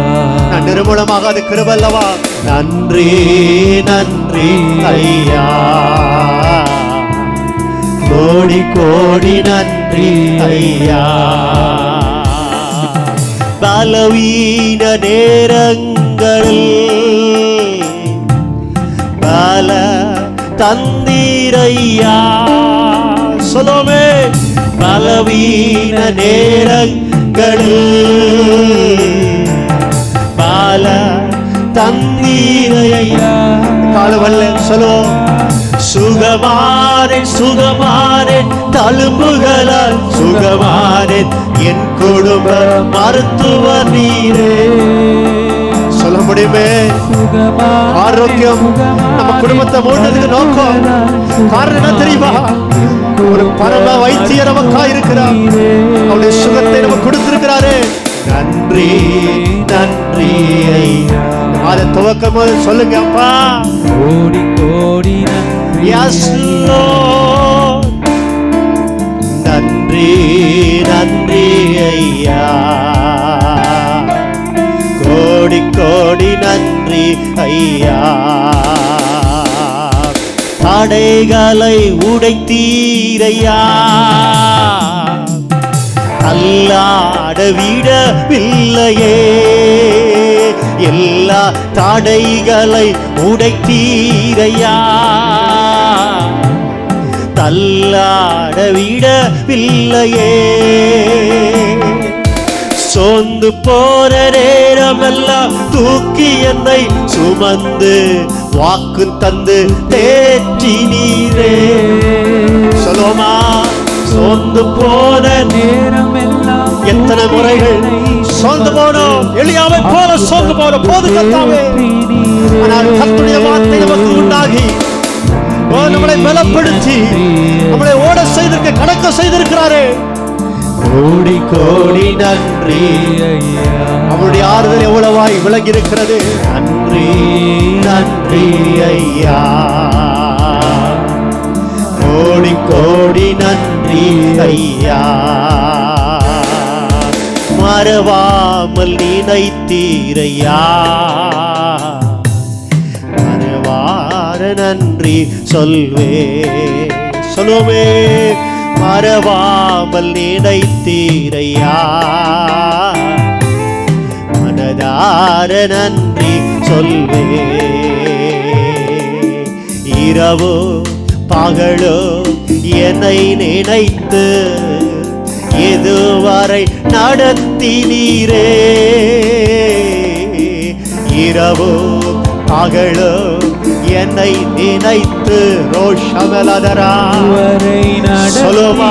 நான் நிர்மூலமாக அது கிருபல்லவா. நன்றி நன்றி ஐயா, கோடி கோடி நன்றி ஐயா. பலவீன நேரங்களில் பல தந்தீரையா, சொல்லுமே. பலவீன நேரங்களில் பல தந்தீரையா. காலவல்ல சொல்லுவோம். சுகமானே சுகமானே தழும்புகளால் சுகமானே, என் குடும்ப மருத்துவர் நீரே. சொல்ல முடியுமே. ஆரோக்கியம் நம்ம குடும்பத்தை மூட்டதுக்கு நோக்கம் காரணம் என்ன தெரியுமா? ஒரு பரம வைத்தியர் நமக்கா இருக்கிறார், அவருடைய சுகத்தை நம்ம கொடுத்திருக்கிறாரு. நன்றி நன்றி ஐயா. அதை துவக்கம் போது சொல்லுங்க அப்பா. கோடி கோடி நன்றி. Yes Lord. நன்றி நன்றி ஐயா, கோடி கோடி நன்றி ஐயா. தடைகளை உடைத்தீரையா, அல்லாட விடவில்லையே. எல்லா தடைகளை உடைத்தீரையா, தள்ளாட விடவில்லையே. சோர்ந்து போற நேரமெல்லாம் தூக்கி என்னை சுமந்து வாக்கு தந்து தேற்றி நீரே. சொல்லுவோமா. சோர்ந்து போன நேரமெல்லாம் எத்தனை முறைகள் சோர்ந்து போனோம். எலியாவை போல சோர்ந்து போனோம். போது கர்த்தாவே, ஆனால் கர்த்தருடைய வார்த்தை நமக்கு உண்டாகி நம்மளை பலப்படுத்தி நம்மளை ஓட செய்திருக்க கடக்க செய்திருக்கிறாரே. கோடி கோடி நன்றி ஐயா, அவருடைய ஆறுதல் எவ்வளவாய் விளங்கி இருக்கிறது. நன்றி நன்றி ஐயா, கோடி கோடி நன்றி ஐயா. மறவாமல் நினைத்தீரையா, மறவார நன்றி சொல்வே. சொல்லுவே. மறவாமல் நினைத்தீரையா, மனதார நன்றி சொல்வே. இரவோ பகலோ என்னை நினைத்து இதுவரை நடத்தினீரே. இரவோ பகலோ என்னை நினைத்து ரோஷமலதரா. சொல்லுமா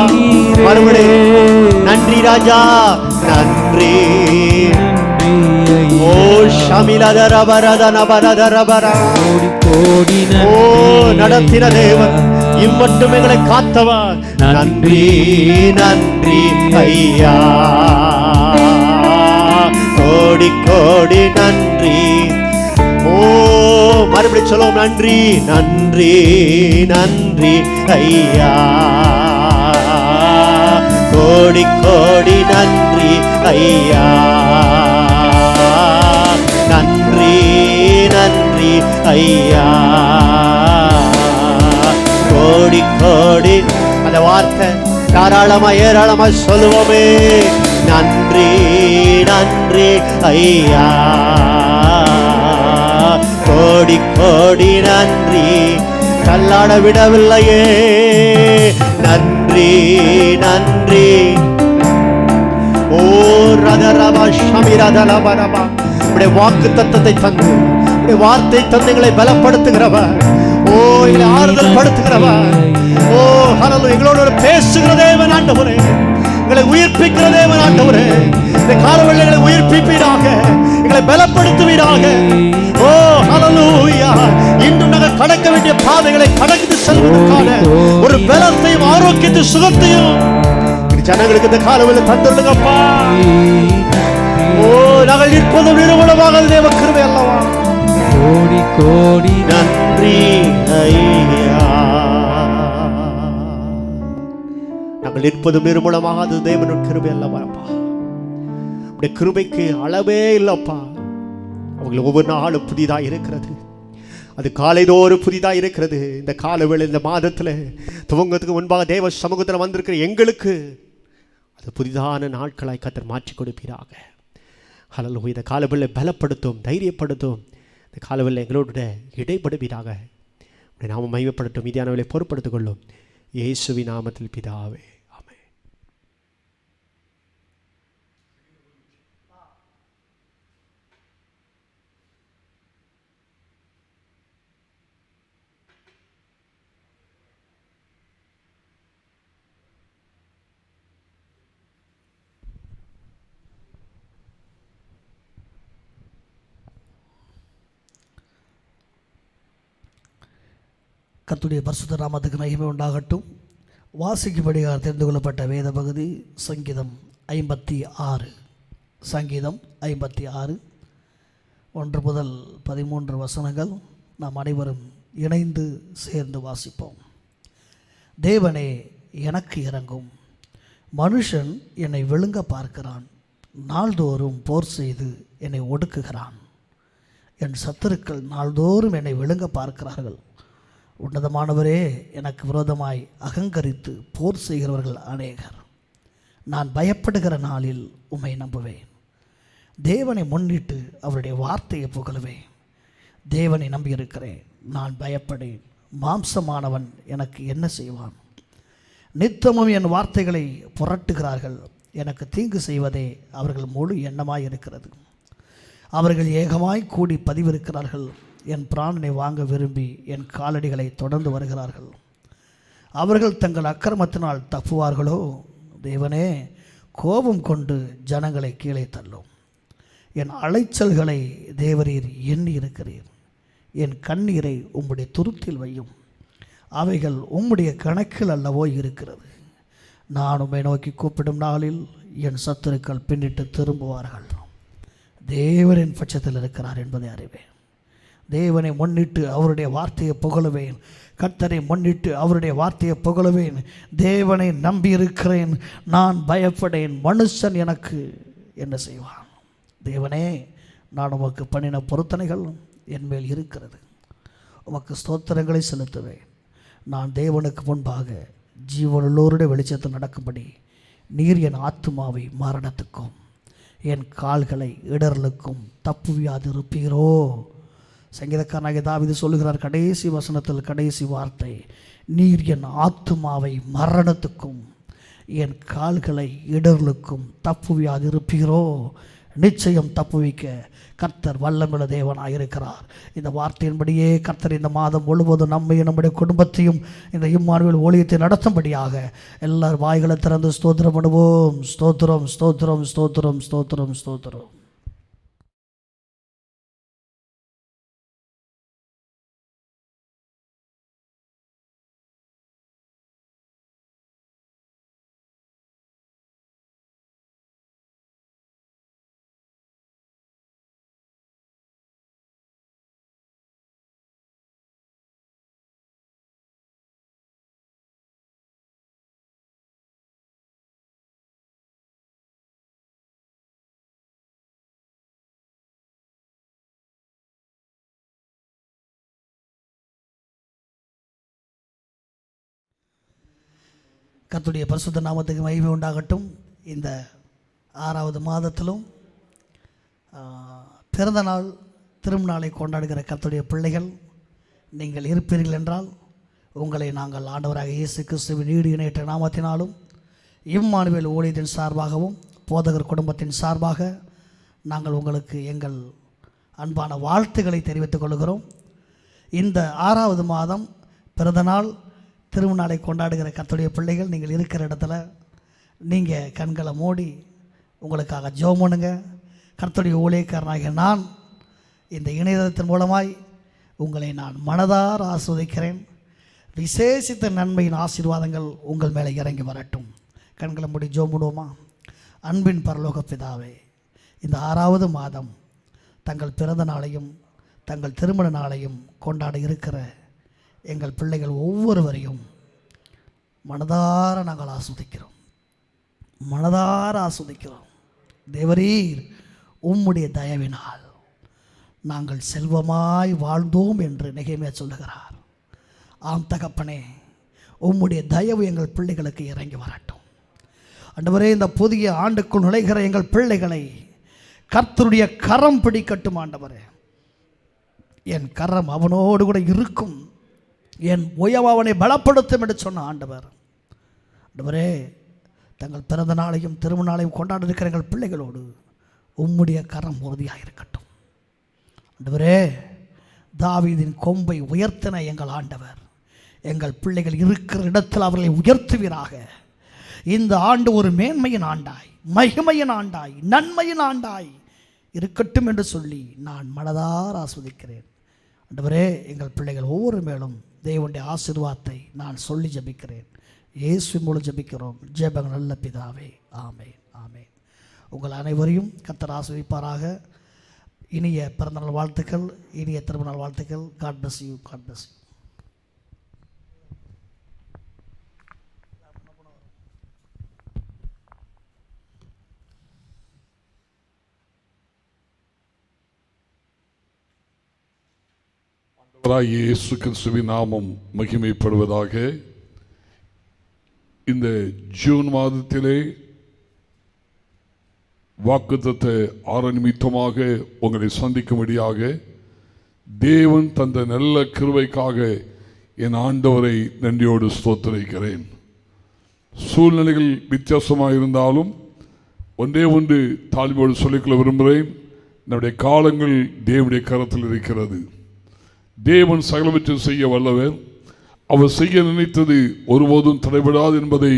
மறுபடியும். நன்றி ராஜா நன்றி. ஓ ஷமிலதரபரதனபரதரபரா. ஓ நடத்தின தேவன், இம்மட்டும் எங்களை காத்தவா. நன்றி நன்றி ஐயா, கோடி கோடி நன்றி. ஓ மறுபடியும் சொல்லுவோம். நன்றி நன்றி நன்றி ஐயா, கோடி கோடி நன்றி ஐயா. நன்றி நன்றி ஐயா, கோடி கோடி. அந்த வார்த்தை தாராளமா ஏராளமா சொல்லுவோமே. நன்றி நன்றி ஐயா, கோடி கோடி நன்றி. தள்ளாட விடவில்லையே. நன்றி நன்றி. ஓ ரதரபா ஷமிரதலபரபா. உடைய வாக்கு தத்தத்தை தந்து, உடைய வார்த்தை தந்தைகளை பலப்படுத்துகிறவர், ஓ எங்களை ஆறுதல் படுத்துகிறவர், ஓ ஹல்லேலூயா, எங்களோடு பேசுகிற தேவன் ஆண்டவரே, எங்களை உயிர்ப்பிக்கிற தேவன் ஆண்டவரே, இந்த காலவெளிகளை உயிர்ப்பிப்பீராக, எங்களை பலப்படுத்துவீராக. ஓ ஹல்லேலூயா, இன்னும் நாங்கள் கடக்க வேண்டிய பாதைகளை கடந்து செல்வதற்கான ஒரு பலத்தையும் ஆரோக்கியத்தையும் சுகத்தையும் ஜனங்களுக்கு இந்த காலவெளி தந்துள்ளங்கப்பா. ஓ நாங்கள் நிற்பது நிறுவனமாக தேவ கிருபை அல்லவா. கோடி கோடி நன்றி ஐயா. நாங்கள் நிற்பது நிறுவனமாக அது தேவனுடைய கிருபை அல்லவாப்பா. உடைய கிருபைக்கு அளவே இல்லப்பா. அவங்களுக்கு ஒவ்வொரு நாளும் புதிதாக இருக்கிறது. அது காலைதோறும் புதிதாக இருக்கிறது. இந்த காலவேளை இந்த மாதத்தில் துவங்கத்துக்கு முன்பாக தேவ சமூகத்தில் வந்திருக்கிற எங்களுக்கு அது புதிதான நாட்களாய் கர்த்தர் மாற்றி கொடுப்பீராக. ஹல்லேலூயா. இந்த காலவேளை பலப்படுத்தும், தைரியப்படுத்தும். இந்த காலவேளை எங்களோட இடைப்படுவீராக. நாம மகிமைப்படட்டும். மீதியானவர்களை பொறுப்படுத்திக் கொள்ளும் இயேசுவின் நாமத்தில் பிதாவே. கர்த்தருடைய பரிசுத்த நாமத்துக்கு மகிமை உண்டாகட்டும். வாசிக்கும்படியாக தெரிந்து கொள்ளப்பட்ட வேத பகுதி சங்கீதம் 56. சங்கீதம் 56 1 முதல் 13 வசனங்கள் நாம் அனைவரும் இணைந்து சேர்ந்து வாசிப்போம். தேவனே எனக்கு இரங்கும். மனுஷன் என்னை விழுங்க பார்க்கிறான். நாள்தோறும் போர் செய்து என்னை ஒடுக்குகிறான். என் சத்துருக்கள் நாள்தோறும் என்னை விழுங்க பார்க்கிறார்கள். உன்னதமானவரே, எனக்கு விரோதமாய் அகங்கரித்து போர் செய்கிறவர்கள் அநேகர். நான் பயப்படுகிற நாளில் உம்மை நம்புவேன். தேவனை முன்னிட்டு அவருடைய வார்த்தையை புகழுவேன். தேவனை நம்பியிருக்கிறேன், நான் பயப்படேன். மாம்சமானவன் எனக்கு என்ன செய்வான்? நித்தமும் என் வார்த்தைகளை புரட்டுகிறார்கள். எனக்கு தீங்கு செய்வதே அவர்கள் முழு எண்ணமாய் இருக்கிறது. அவர்கள் ஏகமாய் கூடி பதிவிருக்கிறார்கள். என் பிராணனை வாங்க விரும்பி என் காலடிகளை தொடர்ந்து வருகிறார்கள். அவர்கள் தங்கள் அக்கிரமத்தினால் தப்புவார்களோ? தேவனே, கோபம் கொண்டு ஜனங்களை கீழே தள்ளும். என் அலைச்சல்களை தேவரீர் எண்ணி இருக்கிறீர். என் கண்ணீரை உம்முடைய துருத்தில் வையும். அவைகள் உம்முடைய கணக்கில் அல்லவோ இருக்கிறது. நான் உம்மை நோக்கி கூப்பிடும் நாளில் என் சத்துருக்கள் பின்னிட்டு திரும்புவார்கள். தேவனின் பட்சத்தில் இருக்கிறார் என்பதை அறிவேன். தேவனை முன்னிட்டு அவருடைய வார்த்தையை புகழுவேன். கர்த்தரை முன்னிட்டு அவருடைய வார்த்தையை புகழுவேன். தேவனை நம்பியிருக்கிறேன், நான் பயப்படேன். மனுஷன் எனக்கு என்ன செய்வான்? தேவனே, நான் உமக்கு பண்ணின பொருத்தனைகள் என்மேல் இருக்கிறது. உமக்கு ஸ்தோத்திரங்களை செலுத்துவேன். நான் தேவனுக்கு முன்பாக ஜீவனுள்ளோருடைய வெளிச்சத்தில் நடக்கும்படி நீர் என் ஆத்துமாவை மரணத்துக்கும் என் கால்களை இடரலுக்கும் தப்புவியாதிருப்பீரோ? சங்கீதக்காரனாகிய தாவீது சொல்லுகிறார் கடைசி வசனத்தில், கடைசி வார்த்தை, நீர் என் ஆத்துமாவை மரணத்துக்கும் என் கால்களை இடர்களுக்கும் தப்புவியாதிருப்பீரோ? நிச்சயம் தப்புவிக்க கர்த்தர் வல்லமுள்ள தேவனாயிருக்கிறார். இந்த வார்த்தையின்படியே கர்த்தர் இந்த மாதம் முழுவதும் நம்மையும் நம்முடைய குடும்பத்தையும் இந்த இம்மானுவேல் ஊழியத்தை நடத்தும்படியாக எல்லார் வாய்களை திறந்து ஸ்தோத்திரம் பண்ணுவோம். ஸ்தோத்திரம், ஸ்தோத்திரம், ஸ்தோத்திரம், ஸ்தோத்திரம், ஸ்தோத்திரம். கர்த்தருடைய பரிசுத்த நாமத்துக்கு மகிமை உண்டாகட்டும். இந்த 6வது மாதத்திலும் பிறந்த நாள் திருநாளை கொண்டாடுகிற கர்த்தருடைய பிள்ளைகள் நீங்கள் இருப்பீர்கள் என்றால் உங்களை நாங்கள் ஆண்டவராக இயேசு கிறிஸ்துவின் ஈடு இணையற்ற நாமத்தினாலும் இம்மானுவேல் ஊழியத்தின் சார்பாகவும் போதகர் குடும்பத்தின் சார்பாக நாங்கள் உங்களுக்கு எங்கள் அன்பான வாழ்த்துக்களை தெரிவித்துக் கொள்கிறோம். இந்த 6வது மாதம் பிறந்தநாள் திருநாளை கொண்டாடுகிற கர்த்தருடைய பிள்ளைகள் நீங்கள் இருக்கிற இடத்துல நீங்கள் கண்களை மூடி உங்களுக்காக ஜெபம் பண்ணுங்க. கர்த்தருடைய ஊழியக்காரனாகிய நான் இந்த இணையதளத்தின் மூலமாய் உங்களை நான் மனதார ஆஸ்வதிக்கிறேன். விசேஷித்த நன்மையின் ஆசீர்வாதங்கள் உங்கள் மேலே இறங்கி வரட்டும். கண்களை மூடி ஜெபம் பண்ணுவோமா? அன்பின் பரலோக பிதாவே, இந்த 6வது மாதம் தங்கள் பிறந்த நாளையும் தங்கள் திருமண நாளையும் கொண்டாட இருக்கிற எங்கள் பிள்ளைகள் ஒவ்வொருவரையும் மனதார நாங்கள் ஆஸ்வதிக்கிறோம், மனதார ஆஸ்வதிக்கிறோம். தேவரீர் உம்முடைய தயவினால் நாங்கள் செல்வமாய் வாழ்ந்தோம் என்று நெகேமியா சொல்லுகிறார். ஆம் தகப்பனே, உம்முடைய தயவு எங்கள் பிள்ளைகளுக்கு இறங்கி வரட்டும். ஆண்டவரே, இந்த புதிய ஆண்டுக்குள் நுழைகிற எங்கள் பிள்ளைகளை கர்த்தருடைய கரம் பிடிக்கட்டும். ஆண்டவரே, என் கரம் அவனோடு கூட இருக்கும், என் உயவு அவனை பலப்படுத்தும் என்று சொன்ன ஆண்டவர். ஆண்டவரே, தங்கள் பிறந்த நாளையும் திருமண நாளையும் கொண்டாட இருக்கிற எங்கள் பிள்ளைகளோடு உம்முடைய கரம் உறுதியாக இருக்கட்டும். ஆண்டவரே, தாவீதின் கொம்பை உயர்த்தின எங்கள் ஆண்டவர் எங்கள் பிள்ளைகள் இருக்கிற இடத்தில் அவர்களை உயர்த்துவீராக. இந்த ஆண்டு ஒரு மேன்மையின் ஆண்டாய், மகிமையின் ஆண்டாய், நன்மையின் ஆண்டாய் இருக்கட்டும் என்று சொல்லி நான் மனதார ஆஸ்வதிக்கிறேன். ஆண்டவரே, எங்கள் பிள்ளைகள் ஒவ்வொரு மேலும் தேவனுடைய ஆசீர்வாதத்தை நான் சொல்லி ஜெபிக்கிறேன். இயேசு மூலம் ஜெபிக்கிறோம் ஜெபங்கள் நல்ல பிதாவே, ஆமேன், ஆமேன். உங்கள் அனைவரையும் கர்த்தர் ஆசீர்வதிப்பாராக. இனிய பிறந்தநாள் வாழ்த்துக்கள், இனிய திருமணநாள் வாழ்த்துக்கள். God bless you, God bless you. இயேசு கிறிஸ்துவின் நாமம் மகிமைப்படுவதாக. இந்த ஜூன் மாதத்திலே வாக்குத்தத்த ஆரம்பித்தமாக உங்களை சந்திக்கும்படியாக தேவன் தந்த நல்ல கிருபைக்காக என் ஆண்டவரை நன்றியோடு ஸ்தோத்திரிக்கிறேன். சூழ்நிலைகள் வித்தியாசமாக இருந்தாலும் ஒன்றே ஒன்று தாழ்மையோடு சொல்லிக்கொள்ள விரும்புகிறேன். நம்முடைய காலங்கள் தேவனுடைய கரத்தில் இருக்கிறது. தேவன் சகலவற்றை செய்ய வல்லவர். அவர் செய்ய நினைத்தது ஒருபோதும் தடைபடாது என்பதை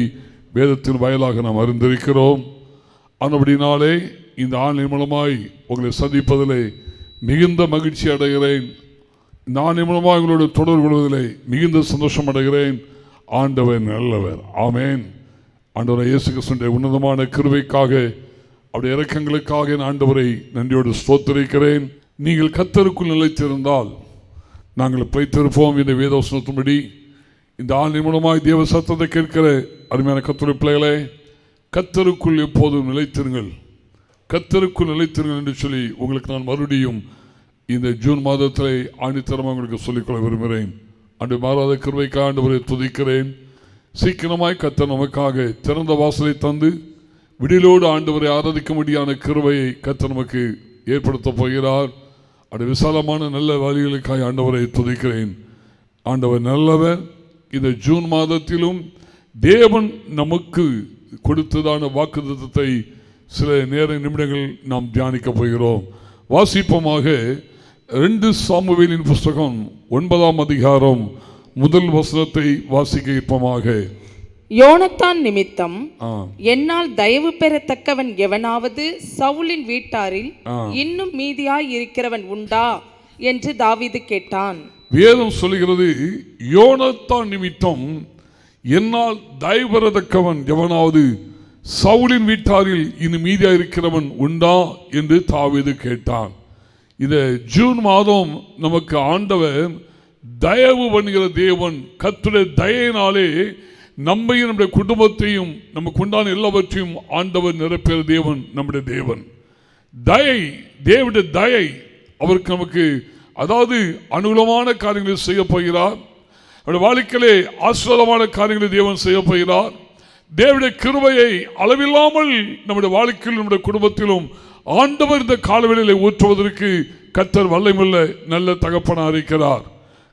வேதத்தின் வாயிலாக நாம் அறிந்திருக்கிறோம். ஆனபடினாலே இந்த ஆன்லைன் மூலமாய் உங்களை சந்திப்பதிலே மிகுந்த மகிழ்ச்சி அடைகிறேன். இந்த ஆன்லைன் மூலமாக உங்களோடு தொடர்பு கொள்வதிலே மிகுந்த சந்தோஷம் அடைகிறேன். ஆண்டவர் நல்லவர், ஆமேன். ஆண்டவரை இயேசு கிறிஸ்துவின் உன்னதமான கிருபைக்காக அவருடைய இரக்கங்களுக்காக என் ஆண்டவரை நன்றியோடு ஸ்தோத்திரிக்கிறேன். நீங்கள் கர்த்தருக்குள் நிலைத்திருந்தால் நாங்கள் பிழைத்திருப்போம். இந்த வேதவசனத்தின்படி இந்த ஆண்டின் மூலமாய் தேவ சத்தத்தை கேட்கிற அருமையான கர்த்தருடைய பிள்ளைகளே, கர்த்தருக்குள் எப்போதும் நிலைத்திருங்கள், கர்த்தருக்குள் நிலைத்திருங்கள் என்று சொல்லி உங்களுக்கு நான் மறுபடியும் இந்த ஜூன் மாதத்திலே ஆணித்தரமாக உங்களுக்கு சொல்லிக்கொள்ள விரும்புகிறேன். அன்று மாறாத கிருபைக்காக ஆண்டவரை துதிக்கிறேன். சீக்கிரமாய் கர்த்தர் நமக்காக திறந்த வாசலை தந்து விடியலோடு ஆண்டவரை ஆராதிக்கும்படியான கிருபையை கர்த்தர் நமக்கு ஏற்படுத்த போகிறார். அது விசாலமான நல்ல வழிகளுக்காக ஆண்டவரை துதிக்கிறேன். ஆண்டவர் நல்லவர். இந்த ஜூன் மாதத்திலும் தேவன் நமக்கு கொடுத்ததான வாக்குத்தத்தத்தை சில நிமிடங்கள் நாம் தியானிக்க போகிறோம். வாசிப்போமாக 2 சாமுவேலின் புஸ்தகம் 9ஆம் அதிகாரம் முதல் வசனத்தை வாசிக்க இருப்போமாக. யோனத்தான் நிமித்தம் என்னால் தயவு பெறத்தக்கவன் எவனாவது சவுலின் வீட்டாரில் இன்னும் மீதியாய் இருக்கிறவன் உண்டா என்று தாவீது கேட்டான். வேதம் சொல்கிறது, யோனத்தான் நிமித்தம் என்னால் தயவு பெறத்தக்கவன் எவனாவது சவுலின் வீட்டாரில் இன்னும் மீதியாய் இருக்கிறவன் உண்டா என்று தாவீது கேட்டான். இந்த ஜூன் மாதம் நமக்கு ஆண்டவர் தயவு பண்ணுகிற தேவன். கர்த்தருடைய தயையினாலே நம்மையும் நம்முடைய குடும்பத்தையும் நமக்கு உண்டான எல்லாவற்றையும் ஆண்டவர் நிரப்புகிற தேவன் நம்முடைய தேவன். தயை, தேவனுடைய தயை அவருக்கு நமக்கு அதாவது அனுகூலமான காரியங்களை செய்ய போகிறார். அவருடைய வாழ்க்கையிலே ஆசீர்வாதமான காரியங்களை தேவன் செய்ய போகிறார். தேவனுடைய கிருபையை அளவில்லாமல் நம்முடைய வாழ்க்கையிலும் நம்முடைய குடும்பத்திலும் ஆண்டவர் இந்த காலவெளியிலே ஊற்றுவதற்கு கர்த்தர் வல்லமையுள்ள நல்ல தகப்பனாக இருக்கிறார்.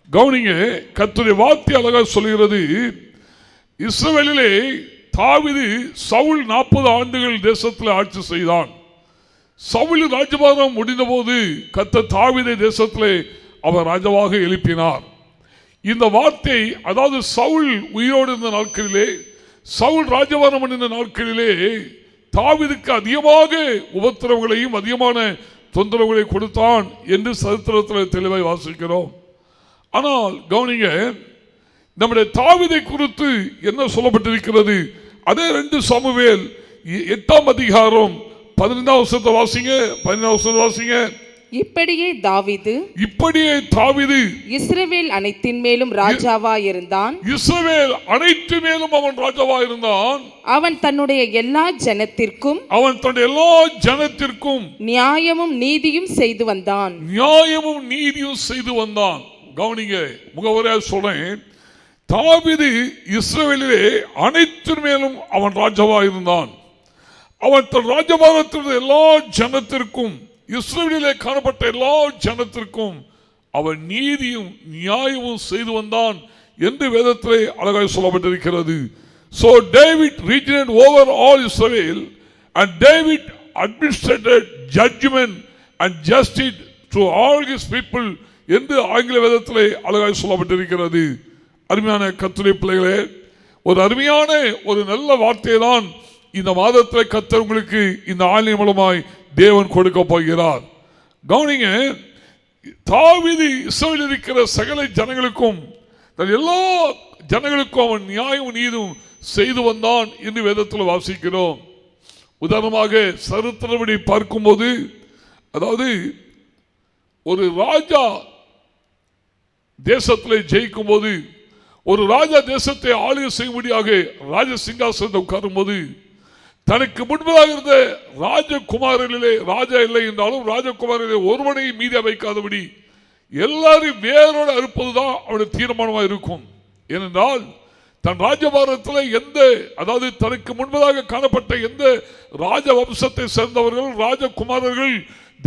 கவனிங்க, கர்த்தருடைய வார்த்தை அழகா சொல்கிறது. இஸ்ரவேலிலே தாவீது சவுல் 40 ஆண்டுகள் தேசத்தில் ஆட்சி செய்தான். சவுல் ராஜபாரம் முடிந்த போது கர்த்தர் தாவீதை தேசத்திலே அவர் ராஜாவாக எழுப்பினார். இந்த வார்த்தை, அதாவது சவுல் உயிரோடு இருந்த நாட்களிலே, சவுல் ராஜபாரம் பண்ணின நாட்களிலே தாவீதுக்கு அதிகமாக உபத்திரவங்களையும் அதிகமான தொந்தரவுகளை கொடுத்தான் என்று சரித்திரத்தில் தெளிவாய் வாசிக்கிறோம். ஆனால் கவனிங்க, நம்முடைய தாவீதை குறித்து என்ன சொல்லப்பட்டிருக்கிறது? அதே 2 சாமுவேல் 8ஆம் அதிகாரம் 15ஆம் வசனத்தை வாசிங்க. 15ஆம் வசனத்தை வாசிங்க. இப்படியே தாவீது இஸ்ரவேல் அனைத்தின் மேலும் ராஜாவாயிருந்தான். இஸ்ரவேல் அனைத்து மேலும் அவன் ராஜாவாயிருந்தான். அவன் தன்னுடைய எல்லா ஜனத்திற்கும் நியாயமும் நீதியும் செய்து வந்தான். கவனிங்க, முகவரியாக சொல்றேன், தாவீது இஸ்ரவேலிலே அனைத்து மேலும் அவன் ராஜாவாயிருந்தான். அவன் தன் ராஜபாரத்தில் எல்லா ஜனத்திற்கும், இஸ்ரவேலிலே காணப்பட்ட எல்லா ஜனத்திற்கும் அவன் நீதியும் நியாயமும் செய்து வந்தான் என்று வேதத்திலே அழகாக சொல்லப்பட்டிருக்கிறது. So David regned over all Israel, and David administered judgment and justice to all his people என்று ஆங்கில வேதத்திலே அழகாக சொல்லப்பட்டிருக்கிறது. அருமையான கர்த்தருடைய பிள்ளைகளே, ஒரு அருமையான ஒரு நல்ல வார்த்தையை தான் இந்த மாதத்தில் கர்த்தர் உங்களுக்கு இந்த ஆலயம் மூலமாய் தேவன் கொடுக்க போகிறார். கவனிங்க, தாவீது இஸ்ரவேலில் இருக்கிற சகல ஜனங்களுக்கும், எல்லா ஜனங்களுக்கும் அவன் நியாயம் நீதியும் செய்து வந்தான் என்று வேதத்தில் வாசிக்கிறோம். உதாரணமாக சரித்திரப்படி பார்க்கும்போது, அதாவது ஒரு ராஜா தேசத்தில் ஜெயிக்கும் போது, ஒரு ராஜா தேசத்தை ஆளுகை செய்யும்படியாக ராஜ சிங்காசனத்தை உட்காரும் போது, தனக்கு முன்பதாக இருந்த ராஜகுமாரர்களிலே ராஜா இல்லை என்றாலும் ராஜகுமாரர்களிலே ஒருவனை மீதி வைக்காதபடி எல்லாரும் வேரோடு அறுப்பதுதான் அவனுடைய தீர்மானமாக இருக்கும். ஏனென்றால் தன் ராஜபாரத்தில் எந்த, அதாவது தனக்கு முன்பதாக காணப்பட்ட எந்த ராஜ வம்சத்தை சேர்ந்தவர்கள் ராஜகுமாரர்கள்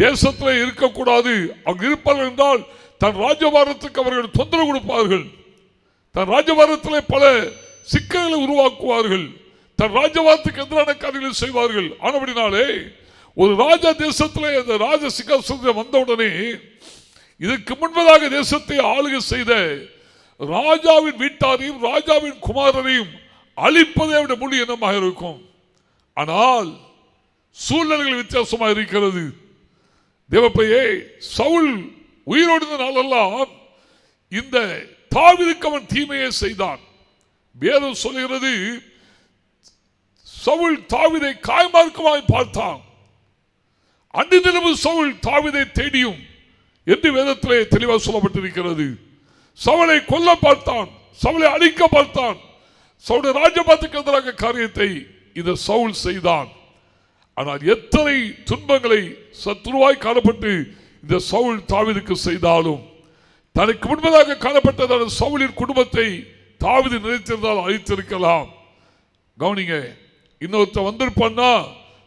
தேசத்தில் இருக்கக்கூடாது. அங்கு இருப்பார்கள் என்றால் தன் ராஜபாரத்துக்கு அவர்கள் தொந்தரவு கொடுப்பார்கள், தன் ராஜபாரத்தில் பல சிக்கல்களை உருவாக்குவார்கள், தன் ராஜபாரத்துக்கு எதிரான காரியங்களை செய்வார்கள். ஆனபடினாலே ஒரு ராஜா தேசத்திலே அந்த ராஜ சிங்காசனத்தை வந்தவுடனே இதற்கு முன்பதாக தேசத்தை ஆளுகை செய்த ராஜாவின் வீட்டாரையும் ராஜாவின் குமாரரையும் அழிப்பதே அவருடைய முழு எண்ணமாக இருக்கும். ஆனால் சூழ்நிலைகள் வித்தியாசமாக இருக்கிறது. தேவப்பையே, சவுல் உயிரோடு நாளெல்லாம் இந்த தாவீதுக்கு அவன் தீமையை செய்தான். வேதம் சொல்கிறது, சவுல் தாவீதை காய்மார்க்கமாய் பார்த்தான். அன்று தினமும் சவுல் தாவீதை தேடியும் என்று வேதத்திலே தெளிவாக சொல்லப்பட்டிருக்கிறது. சவுலை கொல்ல பார்த்தான், சவுலை அழிக்க பார்த்தான், சவுடைய ராஜபாத்துக்கு எதிராக காரியத்தை இந்த சவுல் செய்தான். ஆனால் எத்தனை துன்பங்களை சத்துருவாய் காணப்பட்டு இந்த சவுல் தாவீதுக்கு செய்தாலும், தனக்கு முன்பதாக காணப்பட்டதான சவுலின் குடும்பத்தை தாவீது நினைத்திருந்தால் அழித்திருக்கலாம். கவனிங்க, இன்னொருத்த வந்திருப்பான்னா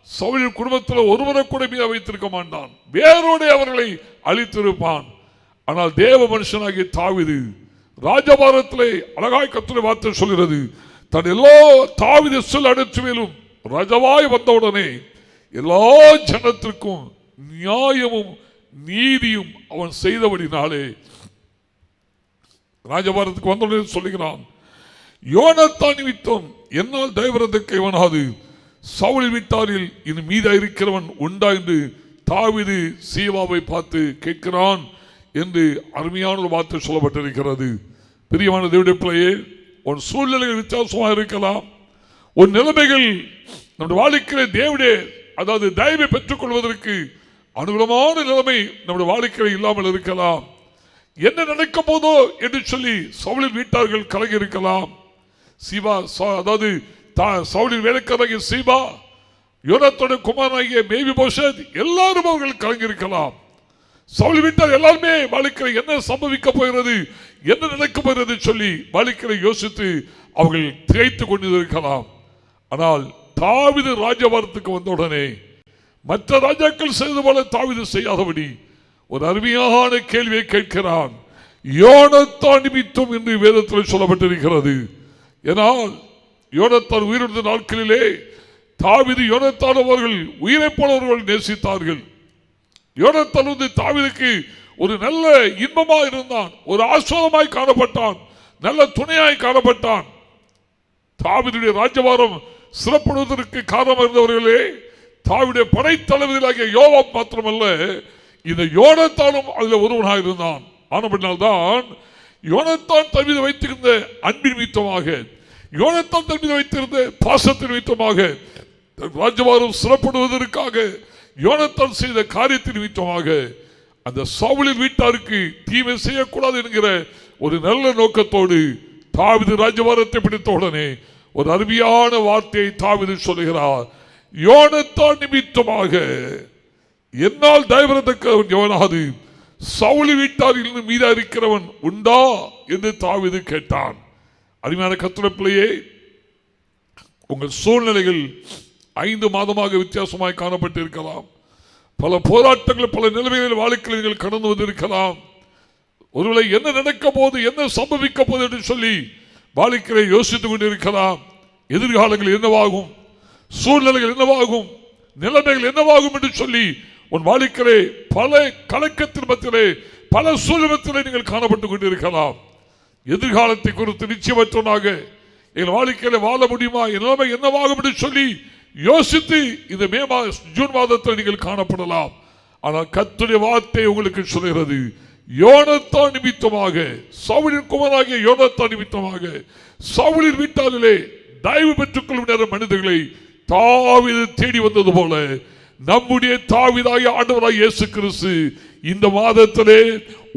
சவுலின் குடும்பத்தில் ஒருவரை கூட மீது வைத்திருக்க மாட்டான், வேரோடு அவர்களை அழித்திருப்பான். ஆனால் தேவ மனுஷனாகிய தாவீது ராஜபாரத்திலே அழகாய் கர்த்தருடைய வார்த்தை சொல்கிறது, தன் எல்லா தாவீது சொல் அனைத்து மேலும் ராஜாவாய் வந்தவுடனே எல்லா ஜனத்திற்கும் நியாயமும் நீதியும் அவன் செய்தபடினாலே ராஜபாரத்துக்கு வந்தவுடனே சொல்லுகிறான், யோனத்தான் நிமித்தம் என்னால் தயவுறதற்கு இவனாது சவுலின் வீட்டாரில் இன்னும் மீதா இருக்கிறவன் உண்டா என்று தாவீது சீபாவை பார்த்து கேட்கிறான் என்று அருமையான ஒரு வார்த்தை சொல்லப்பட்டிருக்கிறது. பிரியமான தேவனுடைய பிள்ளையே, உன் சூழ்நிலைகள் வித்தியாசமாக இருக்கலாம், உன் நிலைமைகள் நம்முடைய வாழ்க்கையிலே தேவனுடைய, அதாவது தயவை பெற்றுக் கொள்வதற்கு அனுகூலமான நிலைமை நம்முடைய வாழ்க்கையில் இல்லாமல் இருக்கலாம். என்ன நடக்க போதோ என்று சொல்லி சவுலின் வீட்டார்கள் கலங்கி இருக்கலாம். சீபா, அதாவது சவுலின் வேலைக்காரனாகிய சீபா, யோனத்தானுடைய குமாரனாகிய மேவிபோஷத், எல்லாரும் அவர்கள் கலங்கி இருக்கலாம். சவுலின் வீட்டார் எல்லாருமே வாழ்க்கையில் என்ன சம்பவிக்க போகிறது, என்ன நடக்க போகிறது சொல்லி வாழ்க்கையை யோசித்து அவர்கள் திகைத்துக் கொண்டிருக்கலாம். ஆனால் தாவீது ராஜபாரத்துக்கு வந்தவுடனே மற்ற ராஜாக்கள் செய்தது போல தாவீது செய்யாதபடி ஒரு அருமையான கேள்வியை கேட்கிறான். யோனத்தான் நிமித்தம் என்று வேதத்தில் சொல்லப்பட்டிருக்கிறது. ஏனால் யோனத்தான் உயிரிழந்த நாட்களிலே தாவீது யோனத்தான் அவர்கள் உயிரை போலவர்கள் நேசித்தார்கள். யோனத்தான் தாவீதுக்கு ஒரு நல்ல இன்பமாய் இருந்தான், ஒரு ஆஸ்வாதமாய் காணப்பட்டான், நல்ல துணையாய் காணப்பட்டான். தாவீதுடைய ராஜ்யபாரம் சிறப்படுவதற்கு காரணம் இருந்தவர்களே தாவீதுடைய படைத்தளபதியாகிய யோவாப் மாத்திரமல்ல, இந்த யோனத்தானும் அதில் ஒருவனாக இருந்தான். ஆனபடினால்தான் யோனத்தான் தன் மீது வைத்திருந்த அன்பின் நிமித்தமாக, யோனத்தான் தன் மீது வைத்திருந்த பாசத்தின் நிமித்தமாக, ராஜ்யபாரம் சிறப்படுவதற்காக யோனத்தான் செய்த காரியத்தின் நிமித்தமாக அந்த சவுலின் வீட்டாருக்கு தீமை செய்யக்கூடாது என்கிற ஒரு நல்ல நோக்கத்தோடு தாவீது ராஜ்யபாரத்தை பிடித்த உடனே ஒரு அருமையான வார்த்தையை தாவீது சொல்லுகிறார். யோனத்தான் நிமித்தமாக என்னால் தயவுறத்தக்கவன் எவனாவது சவுலி வீட்டாரில் மீதா இருக்கிறவன் உண்டா என்று தாவீது கேட்டான். அருமையான கர்த்தருடைய பிள்ளையே, உங்கள் சூழ்நிலைகள் 5 மாதமாக வித்தியாசமாய் காணப்பட்டிருக்கலாம். பல போராட்டங்கள், பல நிலைமைகளில் வாழ்க்கையில் நீங்கள் கடந்து வந்திருக்கலாம். ஒருவேளை என்ன நடக்க போது, என்ன சம்பவிக்க போது என்று சொல்லி வாழ்க்கையை யோசித்துக் கொண்டிருக்கலாம். எதிர்காலங்கள் என்னவாகும், சூழ்நிலைகள் என்னவாகும், நிலைமைகள் என்னவாகும் என்று சொல்லி உன் வாழ்க்கையிலே பல கலக்கத்தின் மத்தியிலே, பல சூழ்நிலை நீங்கள் காணப்பட்டுக் கொண்டிருக்கலாம். எதிர்காலத்தை குறித்து நிச்சயமற்றவனாக எங்கள் வாழ்க்கையில வாழ முடியுமா, நிலைமை என்னவாகும் என்று சொல்லி யோசித்து இந்த ஜூன் மாதத்தில் நீங்கள் காணப்படலாம். ஆனால் கர்த்தருடைய வார்த்தை உங்களுக்கு சொல்கிறது, யோனத்தான் நிமித்தமாக, சவுலின் குமாரனாகிய யோனத்தான் நிமித்தமாக சவுலின் வீட்டாரிலே தயவு பெற்றுக் கொள்ளும் மனிதர்களை தாவீது தேடி வந்தது போல நம்முடைய தாவீதாகிய ஆண்டவராகிய இயேசு கிறிஸ்து இந்த மாதத்திலே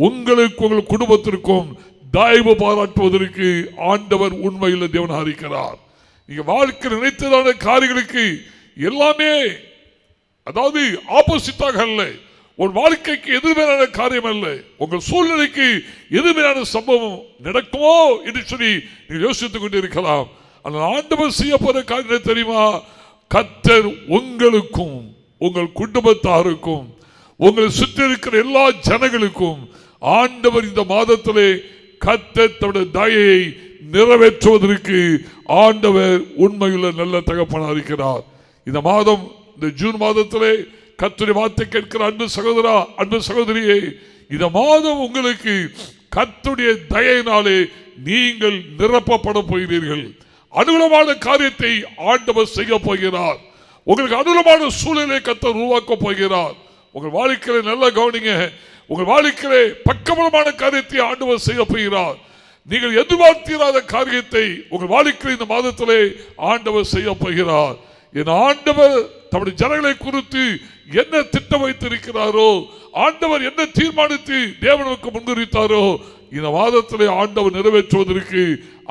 உங்களுக்கு, உங்கள் குடும்பத்திற்கும் தயவு பாராட்டுவதற்கு ஆண்டவர் உண்மையில் தேவனாக இருக்கிறார். நீங்க வாழ்க்கை நினைத்ததான காரியங்களுக்கு எல்லாமே, அதாவது ஆப்போசிட்டாக அல்ல, ஒரு வாழ்க்கைக்கு எதிர்மறையான காரியம் அல்ல, உங்கள் சூழ்நிலைக்கு எதிர்மறையான சம்பவம் நடக்குமோ என்று சொல்லி நீங்கள் யோசித்துக் கொண்டிருக்கலாம். ஆனால் ஆண்டவர் செய்ய போற காரியம் தெரியுமா? கர்த்தர் உங்களுக்கும், உங்கள் குடும்பத்தாருக்கும், உங்களை சுற்றி இருக்கிற எல்லா ஜனங்களுக்கும் ஆண்டவர் இந்த மாதத்திலே கர்த்தர் தன்னுடைய தயையை நிறைவேற்றுவதற்கு ஆண்டவர் உண்மையுள்ள நல்ல தகப்பனாக இருக்கிறார். இந்த மாதம், இந்த ஜூன் மாதத்திலே கர்த்தருடைய வார்த்தை கேட்கிற அன்பு சகோதரா, அன்பு சகோதரியே, இந்த மாதம் உங்களுக்கு கர்த்தருடைய தயையினாலே நீங்கள் நிரப்பப்பட போகிறீர்கள். அனுகூலமான காரியத்தை ஆண்டவர் செய்ய போகிறார். உங்களுக்கு அனுகூலமான சூழலை கர்த்தர் உருவாக்க போகிறார். உங்கள் வாழ்க்கையில நல்ல கவனிங்க, உங்கள் வாழ்க்கையிலே பக்கபலமான காரியத்தை ஆண்டவர் செய்ய போகிறார். நீங்கள் எதிர்பார்த்திராத காரியத்தை உங்கள் வாழ்க்கையில் இந்த மாதத்திலே ஆண்டவர் செய்ய போகிறார். என் ஆண்டவர் தம்முடைய ஜனங்களை குறித்து என்ன திட்டம் வைத்திருக்கிறாரோ, ஆண்டவர் என்ன தீர்மானித்து தேவனுக்கு முன்குறித்தாரோ, இந்த மாதத்திலே ஆண்டவர் நிறைவேற்றுவதற்கு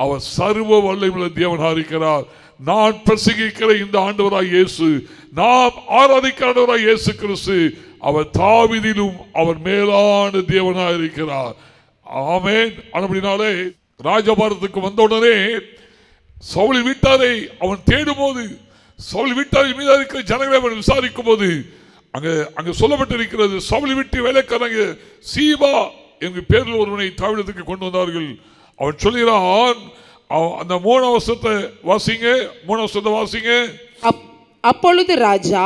அவர் சர்வ வல்லமையுள்ள தேவனாக இருக்கிறார். நான் பிரசங்கிக்கிற இந்த ஆண்டவராய் இயேசு, நாம் ஆராதிக்கிற ஆண்டவராய் இயேசு கிறிஸ்து, அவர் தாவீதிலும் அவர் மேலான தேவனாக இருக்கிறார். ஆமென். அப்படினாலே ராஜபாரத்துக்கு வந்தவுடனே சவுல் வீட்டாரை அவன் தேடும் போது, சவுல் வீட்டாரின் மீது இருக்கிற ஜனங்களை அவன் விசாரிக்கும் போது அங்க சொல்லப்பட்டிருக்கிறது, சவுல் வீட்டு வேலைக்காரங்க சீபா என்கிற பேரில் ஒருவனை தாவீதுக்கு கொண்டு வந்தார்கள். அவன் சொல்கிறான், அந்த 3 வருஷத்தை வாசிங்க, 3 வருஷத்தை வாசிங்க. அப்பொழுது ராஜா,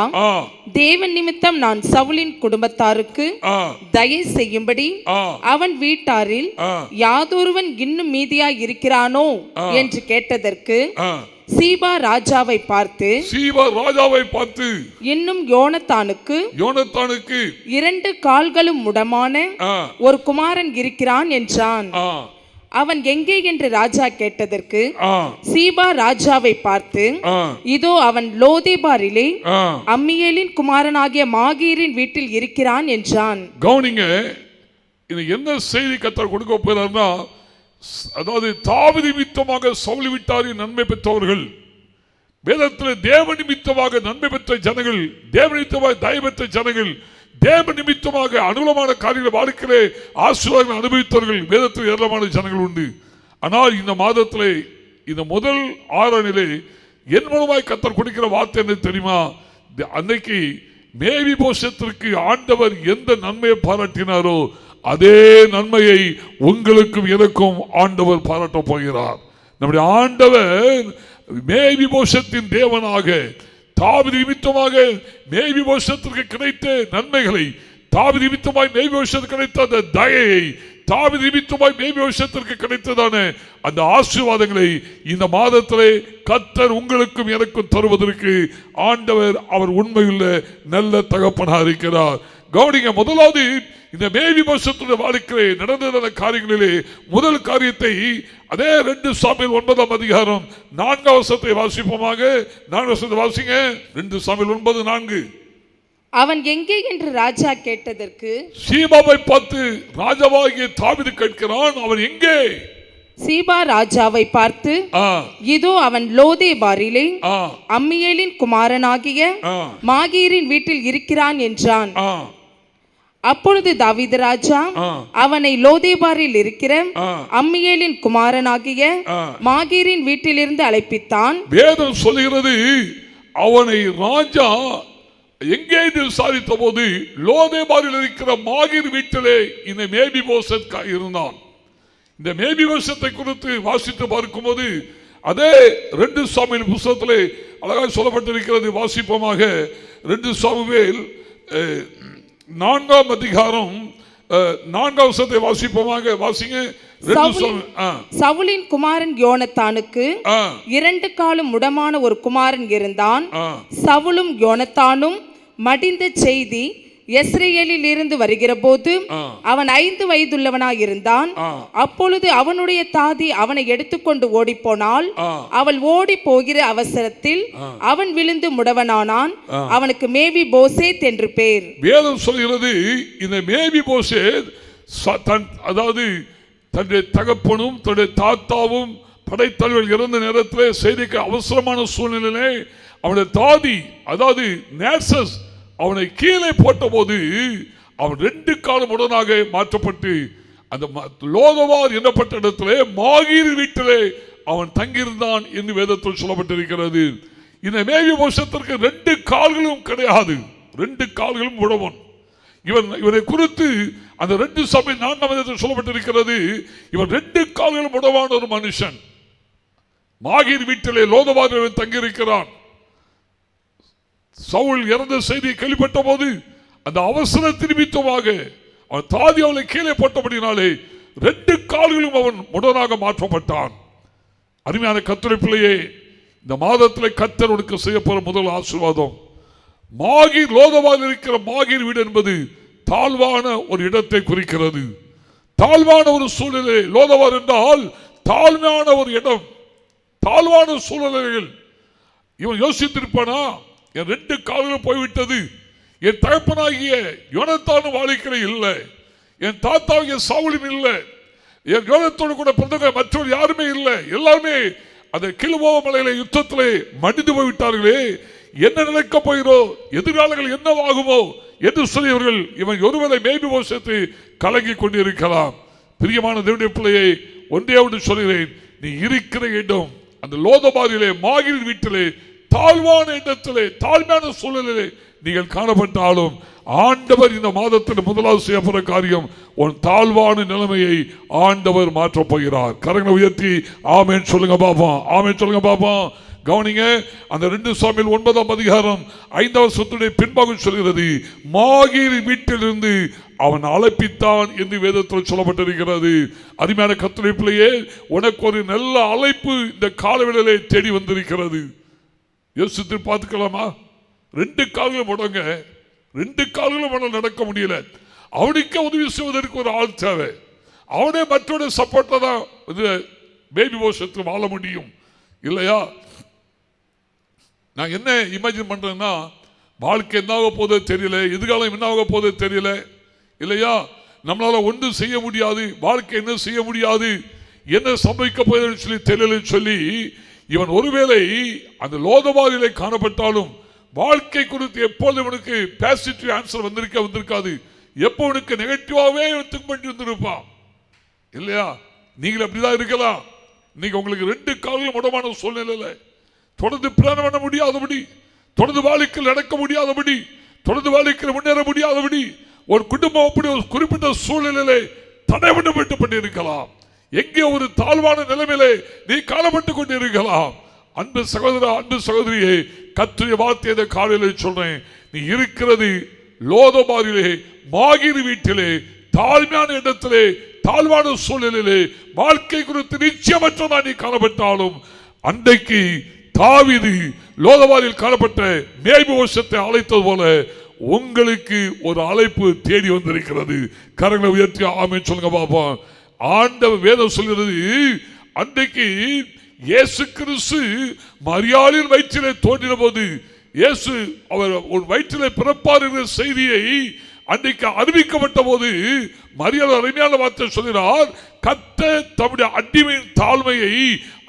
தேவன் நிமித்தம் நான் சவுலின் குடும்பத்தாருக்கு தயை செய்யும்படி அவன் வீட்டாரில் யாதொருவன் இன்னும் மீதியாய் இருக்கிறானோ என்று கேட்டதற்கு சீபா ராஜாவை பார்த்து இன்னும் யோனத்தானுக்கு 2 கால்களும் முடமான ஒரு குமாரன் இருக்கிறான் என்றான். அவன் எங்கே என்று ராஜா கேட்டதற்கு சீபா ராஜாவை பார்த்து, இதோ அவன் லோதேபாரிலே அம்மியேலின் குமாரனாகிய மாகீரின் வீட்டில் இருக்கிறான் என்றான். கவனிங்க, இது என்ன செய்தி கர்த்தர் கொடுக்க போறார்னா, அதாவது தாவீது நிமித்தமாக சவுல் வீட்டாரின் நன்மை பெற்றவர்கள், வேதத்தில் தேவ நிமித்தமாக நன்மை பெற்ற ஜனங்கள், தேவ நிமித்தமாக தயவு பெற்ற ஜனங்கள், தேவ நிமித்தமாக அனுகூலமான காரியங்களை வாழ்க்கையிலே ஆசீர்வாதங்களை அனுபவித்தவர்கள் வேதத்தில் ஏராளமான ஜனங்கள் உண்டு. ஆனால் இந்த மாதத்திலே, இந்த முதல் 6 நிலை என் மூலமாய் கர்த்தர் கொடுக்கிற வார்த்தை என்ன தெரியுமா? அன்னைக்கு மேவி போஷத்திற்கு ஆண்டவர் எந்த நன்மையை பாராட்டினாரோ அதே நன்மையை உங்களுக்கும் எனக்கும் ஆண்டவர் பாராட்டப் போகிறார். நம்முடைய ஆண்டவர் மேவிபோஷத்தின் தேவனாக தாவீது நிமித்தமாக மேவிபோஷத்திற்கு கிடைத்த நன்மைகளை, தாவீது நிமித்தமாய் மேவிபோஷத்திற்கு கிடைத்த அந்த தயையை, தாவீது நிமித்தமாய் மேவிபோஷத்திற்கு கிடைத்ததான அந்த ஆசீர்வாதங்களை இந்த மாதத்திலே கர்த்தர் உங்களுக்கும் எனக்கும் தருவதற்கு ஆண்டவர் அவர் உண்மையுள்ள நல்ல தகப்பனாக இருக்கிறார். கவனிங்க, முதலாவது இந்த மேவிபோஷத்துடைய வாழ்க்கையிலே நடந்த காரியங்களிலே முதல் காரியத்தை அதே 2 சாமுவேல் 9ஆம் அதிகாரம் 4ஆம் வசனத்தை வாசிப்போமாக. 4 வசனத்தை வாசிங்க. 2 சாமுவேல் 9:4. அவன் எங்கே என்று ராஜா கேட்டதற்கு சீபாவை பார்த்து ராஜாவாகிய தாவீது கேட்கிறான், அவன் எங்கே? சீபா ராஜாவை பார்த்து, இதோ அவன் லோதேபாரிலே அம்மியேலின் குமாரனாகிய மாகீரின் வீட்டில் இருக்கிறான் என்றான். அப்பொழுது தாவீது ராஜா அவனை லோதேபாரில் இருக்கிற அம்மியேலின் குமாரனாகிய மாகீரின் வீட்டிலிருந்து அழைப்பித்தான். வேதம் சொல்லுகிறது, அவனை ராஜா எங்கே விசாரித்த போது லோதேபாரில் இருக்கிற மாகீர் வீட்டிலே இந்த மேவிபோசத் இருந்தான். இந்த மேவிபோசத்தை குறித்து வாசித்து பார்க்கும்போது அதே 2 சாமுவேல் புத்தகத்திலே அழகாக சொல்லப்பட்டிருக்கிறது. வாசிப்போமாக. 2 சாமுவேல் 4ஆம் அதிகாரம் 4ஆம் வசனத்தை வாசிப்போமாக. வாசிங்க. சவுலின் குமாரன் யோனத்தானுக்கு 2 காலும் முடமான ஒரு குமாரன் இருந்தான். சவுலும் யோனத்தானும் மடிந்த செய்தி எஸ்ரேலில் இருந்து வருகிற போது அவன் 5 வயதுள்ளவனாய் இருந்தான். அப்பொழுது அவனுடைய தாதி அவனை எடுத்துக்கொண்டு ஓடி போனாள். அவள் ஓடி போகிற அவசரத்தில் அவன் விழுந்து முடவனானான். அவனுக்கு மேவிபோசேத் என்று பெயர். வேதம் சொல்கிறது, இந்த மேவிபோசேத் அதாவது தன்னுடைய தகப்பனும் தன்னுடைய தாத்தாவும் படைத்தலைவர் இறந்த நேரத்தில் செய்திக்கு அவசரமான சூழ்நிலையிலே அவனுடைய தாதி அதாவது நேர்சஸ் அவனை கீழே போட்ட போது அவன் 2 காலம் உடனாக மாற்றப்பட்டு அந்த லோதபார் என்னப்பட்ட இடத்திலே மாகீர் வீட்டிலே அவன் தங்கியிருந்தான் என்று வேதத்தில் சொல்லப்பட்டிருக்கிறது. இந்த மேவிபோசத்திற்கு 2 கால்களும் கிடையாது, 2 கால்களும் உழவன். இவனை குறித்து அந்த 2 சாமுவேல் 4ஆம் அதிகாரத்தில் சொல்லப்பட்டிருக்கிறது, இவன் 2 கால்களும் உடவான ஒரு மனுஷன். மாகீர் வீட்டிலே லோதபாரில் தங்கியிருக்கிறான். சவுல் இறந்த செய்தி கேள்விப்பட்ட போது அந்த அவசர நிமித்தமாக அவன் தாதி அவளை கீழே போட்டபடினாலே 2 கால்களும் அவன் உடனாக மாற்றப்பட்டான். அருமையான கர்த்தருடைய பிள்ளையே, இந்த மாதத்தில் கர்த்தர் உனக்கு செய்யப்போற முதல் ஆசீர்வாதம், மாகீர் லோதபாரில் இருக்கிற மாகீர் வீடு என்பது தாழ்வான ஒரு இடத்தை குறிக்கிறது. தாழ்வான ஒரு சூழ்நிலை. லோதபார் என்றால் தாழ்மையான ஒரு இடம், தாழ்வான சூழ்நிலைகள். இவன் யோசித்திருப்பானா, என் 2 கால்களும் போய்விட்டது, என் தகப்பனாகிய யோனத்தானும் வாழ்க்கையில் இல்லை, என் தாத்தாகிய சவுலும் இல்லை, என் யோனத்தோடு கூட பிறந்தவங்க மற்றவர் யாருமே இல்லை, எல்லாருமே அந்த கில்போவா மலையில யுத்தத்திலே மடிந்து போய்விட்டார்களே, என்ன நினைக்க போகிறோ, எதிர்காலங்கள் என்னவாகுமோ என்று சொல்லியவர்கள் இவன் ஒருவரை மேவிபோசத்தை கலங்கி கொண்டிருக்கலாம். பிரியமான தேவனுடைய பிள்ளையை, ஒன்றே ஒன்று சொல்கிறேன், நீ இருக்கிற இடம் அந்த லோதபாரிலே மாகீர் வீட்டிலே தாழ்வான இடத்திலே தாழ்மையான சூழலிலே நீங்கள் காணப்பட்டாலும் ஆண்டவர் இந்த மாதத்தில் முதலாவது செய்யப்படுற காரியம் உன் தாழ்வான நிலைமையை ஆண்டவர் மாற்றப் போகிறார். கரங்களை உயர்த்தி ஆமென் சொல்லுங்க பாப்பா, ஆமென் சொல்லுங்க பாப்பா. கவனிங்க, அந்த 2 சாமுவேல் 9ஆம் அதிகாரம் 5ஆம் வசனத்துடைய பின்பாக சொல்கிறது, மாகீர் வீட்டிலிருந்து அவன் அழைப்பித்தான் என்று வேதத்தில் சொல்லப்பட்டிருக்கிறது. அருமையான கர்த்தருடைய பிள்ளையே, உனக்கு ஒரு நல்ல அழைப்பு இந்த காலவெளியிலே தேடி வந்திருக்கிறது. யோசித்து பார்த்துக்கலாமா? 2 கால்களும் முடங்க, 2 கால்களும் அவனால் நடக்க முடியல. அவனுக்கே உதவி செய்வதற்கு ஒரு ஆள் தேவை. அவனே மற்றொரு சப்போர்ட்டை தான் மேவிபோசத்தில் வாழ முடியும் இல்லையா? நான் என்ன இமேஜின் பண்றேன்னா, வாழ்க்கை என்ன ஆக போதோ தெரியல, எதிர்காலம் என்ன ஆக போதோ தெரியல இல்லையா? நம்மளால ஒன்றும் செய்ய முடியாது, வாழ்க்கை என்ன செய்ய முடியாது, என்ன சம்பவிக்க போகுதுன்னு சொல்லி தெரியல சொல்லி இவன் ஒருவேளை அந்த லோதபாரிலே காணப்பட்டாலும் வாழ்க்கை குறித்து எப்பொழுது இவனுக்கு பாசிட்டிவ் ஆன்சர் வந்திருக்காது, எப்போ உனக்கு நெகட்டிவாவே திங்க் பண்ணி வந்திருப்பான் இல்லையா? நீங்கள் அப்படிதான் இருக்கலாம். இன்னைக்கு உங்களுக்கு 2 கால்களும் முடமான சூழ்நிலையில தொடர்ந்து பிளான் பண்ண முடியாதபடி, தொடர்ந்து வாழ்க்கையில் நடக்க முடியாதபடி, தொடர்ந்து வாழ்க்கையில் முன்னேற முடியாதபடி, ஒரு குடும்பம் அப்படி ஒரு குறிப்பிட்ட சூழ்நிலையிலே தடைபட்டுப்பட்டிருக்கலாம். எங்கே ஒரு தாழ்வான நிலைமையிலே நீ காணப்பட்டு கொண்டிருக்கலாம். அன்பு சகோதரா, அன்பு சகோதரியே, கர்த்தருடைய வார்த்தை இந்த காலையிலே சொல்றேன். நீ இருக்கிறது லோதபாரிலே, மாகிரி வீட்டிலே, தாழ்மையான இடத்திலே, தாழ்வான சூழ்நிலையிலே, வாழ்க்கை குறித்து நிச்சயமற்றதா நீ காணப்பட்டாலும், அன்றைக்கு தாவீது லோதபாரில் காணப்பட்ட மேய்போஷத்தை அழைத்தது போல உங்களுக்கு ஒரு அழைப்பு தேடி வந்திருக்கிறது. கரங்களை உயர்த்தி ஆமென் சொல்லுங்க பாப்பா. ஆண்டவர் வேதம் சொல்கிறது, அன்றைக்கு இயேசு கிறிஸ்து மரியாளின் வயிற்றிலே தோன்றின போது, இயேசு அவர் ஒரு வயிற்றிலே பிறப்பார் என்ற செய்தியை அன்றைக்கு அறிவிக்கப்பட்ட போது மரியாள் அருமையான வார்த்தை சொல்கிறார், கர்த்தர் தம்முடைய அடிமையின் தாழ்மையை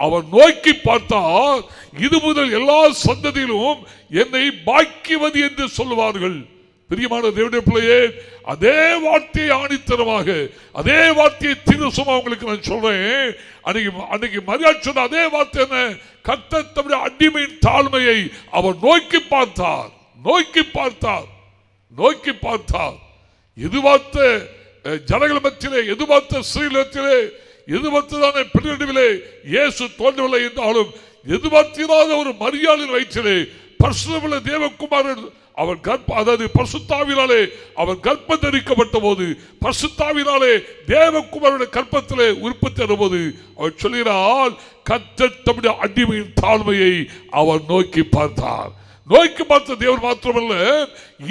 அவர் நோக்கி பார்த்தார். இது முதல் எல்லா சந்ததியிலும் என்னை பாக்கியவதி என்று சொல்லுவார்கள். பிரியமான தேவனுடைய பிள்ளையே, அதே வார்த்தையை ஆணித்தரமாக, அதே வார்த்தையை தீர்சமா உங்களுக்கு நான் சொல்றேன். அன்னைக்கு மரியாள் சொன்ன அதே வார்த்தை என்ன? கர்த்தர் தம்முடைய அடிமையின் தாழ்மையை அவர் நோக்கி பார்த்தார், நோக்கி பார்த்தார், நோக்கி பார்த்தார். எதிர்பார்த்த ஜனங்கள் மத்தியிலே, எதிர்பார்த்த ஸ்ரீலத்திலே, எதிர்பார்த்ததான பெண்ணிடவிலே இயேசு தோன்றவில்லை என்றாலும், எதிர்பார்த்திராத ஒரு மரியாளின் வயிற்றிலே பரிசுத்தமுள்ள தேவகுமாரன் அவர் அதாவது பரிசுத்தாவினாலே அவர் கர்ப்பம் தரிக்கப்பட்ட போது, பரிசுத்தாவினாலே தேவகுமாரனுடைய கர்ப்பத்திலே உற்பத்தி ஆனபோது அவர் சொல்கிறார், கர்த்தர் தம்முடைய அடிமையின் தாழ்மையை அவர் நோக்கி பார்த்தார். நோக்கி பார்த்த தேவன் மாத்திரமல்ல,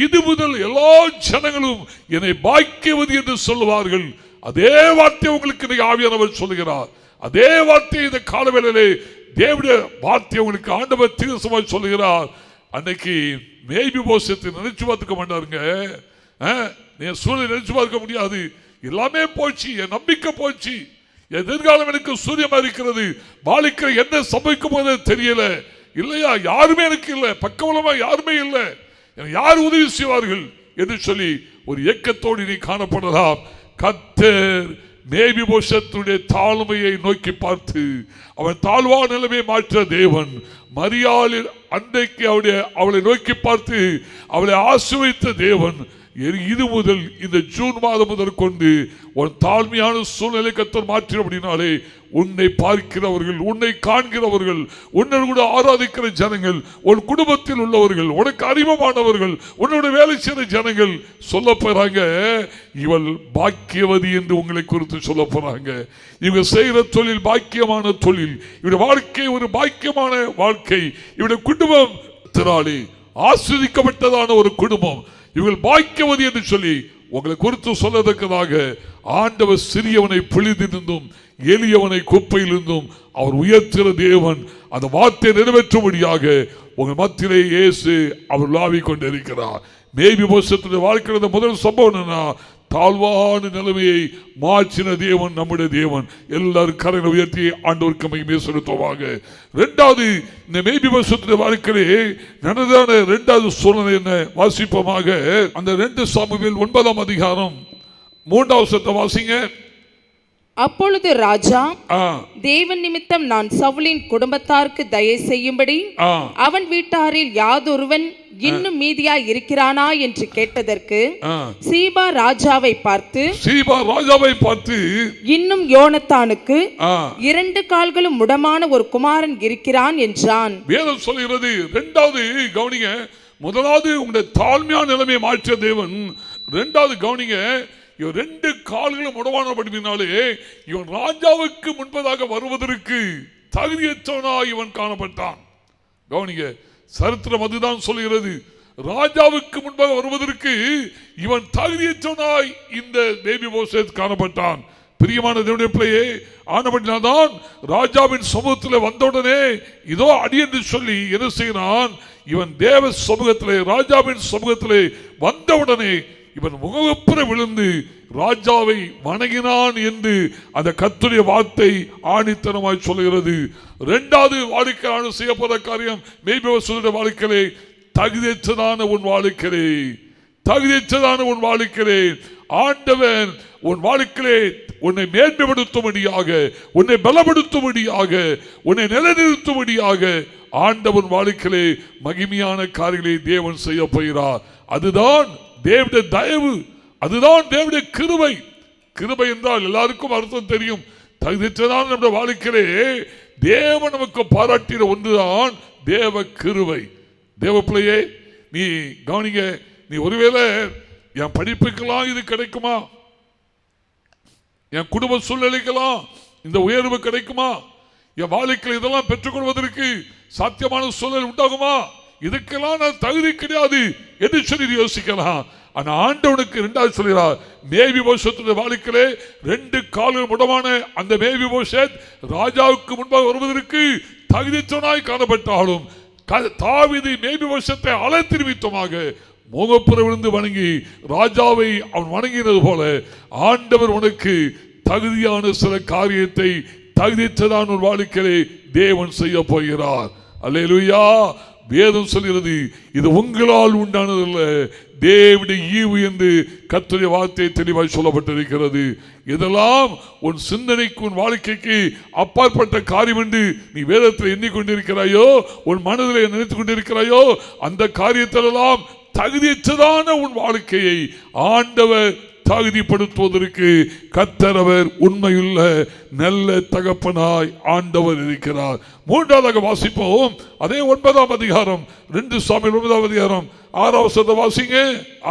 இது முதல் எல்லா ஜனங்களும் என்னை பாக்கியவதி என்று சொல்லுவார்கள். அதே வார்த்தை உங்களுக்கு ஆவியானவர் சொல்லுகிறார். அதே வார்த்தை இந்த காலவேளையிலே தேவனுடைய வார்த்தை உங்களுக்கு ஆண்டவர் தீர்க்கமாய் சொல்லுகிறார். அன்னைக்கு மேய்போஷத்தை நினைச்சு பார்த்துக்க மாட்டாருங்க. என் சூழலை நினைச்சு பார்க்க முடியாது. எல்லாமே போச்சு, என் நம்பிக்கை போச்சு, எதிர்காலம் எனக்கு சூரியமா இருக்கிறது, வாழ்க்கை என்ன சம்பவிக்கும் போது தெரியல, இல்லையா யாருமே எனக்கு இல்லை, பக்கவலமா யாருமே இல்லை, யார் உதவி செய்வார்கள் என்று சொல்லி ஒரு ஏக்கத்தோடு நீ காணப்படலாம். கர்த்தர் மேய்போஷத்துடைய தாழ்மையை நோக்கி பார்த்து அவன் தாழ்வான நிலைமையை மாற்ற தேவன் மரியாளில் அன்றைக்கு அவளை நோக்கி பார்த்து அவளை ஆசீர்வதித்த தேவன் இது முதல் இந்த ஜூன் மாதம் முதல் கொண்டு ஒரு தாழ்மையான சூழ்நிலை கர்த்தர் மாற்றின அப்படினாலே உன்னை பார்க்கிறவர்கள், உன்னை காண்கிறவர்கள், உன்னை கூட ஆராதிக்கிற ஜனங்கள், உன் குடும்பத்தில் உள்ளவர்கள், உனக்கு அறிமுகமானவர்கள், உன்னோட வேலை செய்கிற ஜனங்கள் சொல்ல போறாங்க, இவள் பாக்கியவதி என்று உங்களை குறித்து சொல்ல போறாங்க. இவங்க செய்கிற தொழில் பாக்கியமான தொழில், இவருடைய வாழ்க்கை ஒரு பாக்கியமான வாழ்க்கை, இவருடைய குடும்பம் திராளி ஆஸ்வதிக்கப்பட்டதான ஒரு குடும்பம், இவர்கள் பாக்கியவதி என்று சொல்லி உங்களை குறித்து சொல்லத்தக்கதாக ஆண்டவர் சிறியவனை பிழிந்திருந்தும் எளியவனை குப்பையிலிருந்தும் அவர் உயர்த்துகிற தேவன். அந்த வார்த்தையை நிறைவேற்றும்படியாக உங்கள் மத்தியிலே இயேசு அவர் லாவிக் கொண்டிருக்கிறார். மேய்போஷத்துடைய வாழ்க்கையில் முதல் சம்பவம் என்னன்னா, தாழ்வான நிலைமையை மாற்றின தேவன் நம்முடைய தேவன். எல்லாரும் கரையை உயர்த்தி ஆண்டவருக்கு மகிமை செலுத்துவாங்க. இரண்டாவது, இந்த மேய்போஷத்துடைய வாழ்க்கையிலே நடந்தான இரண்டாவது சூழ்நிலை என்ன வாசிப்போமாக. அந்த 2 சாமுவேல் 9ஆம் அதிகாரம் 3வது வசனத்தை வாசிங்க. அப்பொழுது ராஜா, தேவன் நிமித்தம் நான் சவுலின் குடும்பத்தாருக்கு தயை செய்யும்படி அவன் வீட்டாரில் யாதொருவன் இன்னும் மீதியாய் இருக்கிறானா என்று கேட்டதற்கு சீபா ராஜாவை பார்த்து இன்னும் யோனத்தானுக்கு 2 கால்களும் முடமான ஒரு குமாரன் இருக்கிறான் என்றான். வேதம் சொல்கிறது. இரண்டாவது கவனிங்க, முதலாவது உங்களுடைய தாழ்மையான நிலைமையை மாற்றிய தேவன். இரண்டாவது கவனிங்க, இவன் 2 கால்களும் முடமானபடினாலே இவன் ராஜாவுக்கு முன்பதாக வருவதற்கு தகுதியற்றவனாய் இவன் காணப்பட்டான். கவனிங்க, சரித்திரம் அதுதான் சொல்கிறது. ராஜாவுக்கு முன்பாக வருவதற்கு இவன் தகுதியற்றவனாய் இந்த மேய்போஷத் காணப்பட்டான். பிரியமான தேவனுடைய பிள்ளையே, ஆனபடினால்தான் ராஜாவின் சமூகத்தில் வந்தவுடனே இதோ அடி என்று சொல்லி என்ன செய்கிறான், இவன் தேவ சமூகத்திலே ராஜாவின் சமூகத்திலே வந்தவுடனே இவன் முகப்புற விழுந்து ராஜாவை வணங்கினான் என்று அந்த கர்த்தருடைய வார்த்தை ஆணித்தனமாய் சொல்கிறது. இரண்டாவது வாழ்க்கையான செய்யப்பட்ட காரியம் மேய்போஷத்துடைய வாழ்க்கையிலே தகுதியற்றதான உன் வாழ்க்கையிலே, தகுதியற்றதான உன் வாழ்க்கையிலே ஆண்டவன் உன் வாழ்க்கையிலே உன்னை மேன்மைப்படுத்தும்படியாக, உன்னை பலப்படுத்தும்படியாக, உன்னை நிலைநிறுத்தும்படியாக ஆண்டவன் வாழ்க்கையிலே மகிமையான காரியங்களை தேவன் செய்ய போகிறார். அதுதான் தேவனுடைய தயவு. அதுதான் தேவனுடைய கிருபை. கிருபை என்றால் எல்லாருக்கும் அர்த்தம் தெரியும். தகுதியற்றதான நம்முடைய வாழ்க்கையிலே தேவன் நமக்கு பாராட்டின ஒன்றுதான் தேவ கிருபை. தேவ பிள்ளையே, நீ கவனிங்க. நீ ஒருவேளை என் படிப்புக்கெல்லாம் இது கிடைக்குமா, என் குடும்ப சூழ்நிலைக்கெல்லாம் இந்த உயர்வு கிடைக்குமா, என் வாழ்க்கையில் இதெல்லாம் பெற்றுக்கொள்வதற்கு சாத்தியமான சூழல் உண்டாகுமா, இதுக்கெல்லாம் நான் தகுதி கிடையாது என்று சொல்லி யோசிக்கலாம். ஆனா ஆண்டவனுக்கு இரண்டாவது சொல்கிறார், மேவிபோசேத்துடைய வாழ்க்கையிலே 2 கால்கள் முடமான அந்த மேவிபோசேத் ராஜாவுக்கு முன்பாக வருவதற்கு தகுதியற்றவனாய் காணப்பட்டாலும் தாவீது மேவிபோசேத்தை அழைத்து நிமித்தமாக முகப்புற விழுந்து வணங்கி ராஜாவை அவன் வணங்கினது போல ஆண்டவர் உனக்கு தகுதியான சில காரியத்தை தகுதியற்றதான ஒரு வாழ்க்கையிலே தேவன் செய்ய போகிறார். அல்லேலூயா. வேதம் சொல்கிறது, இது உங்களால் உண்டானதல்ல, தேவனுடைய ஈவு என்று கர்த்தருடைய வார்த்தை தெளிவாய் சொல்லப்பட்டிருக்கிறது. இதெல்லாம் உன் சிந்தனைக்கு உன் வாழ்க்கைக்கு அப்பாற்பட்ட காரியம் என்று நீ வேதத்தில் எண்ணிக்கொண்டிருக்கிறாயோ, உன் மனதில் நினைத்துக் கொண்டிருக்கிறாயோ, அந்த காரியத்திலெல்லாம் தகுதியற்றதான உன் வாழ்க்கையை ஆண்டவர் தகுதிப்படுத்துவதற்கு கர்த்தர் உண்மையுள்ள நல்ல தகப்பனாய் ஆண்டவர் இருக்கிறார். மூன்றாவதாக வாசிப்போம். அதே 9ஆம் அதிகாரம் 2 சாமுவேல் 9ஆம் அதிகாரம் 6ஆம் வசனத்தை வாசிங்க.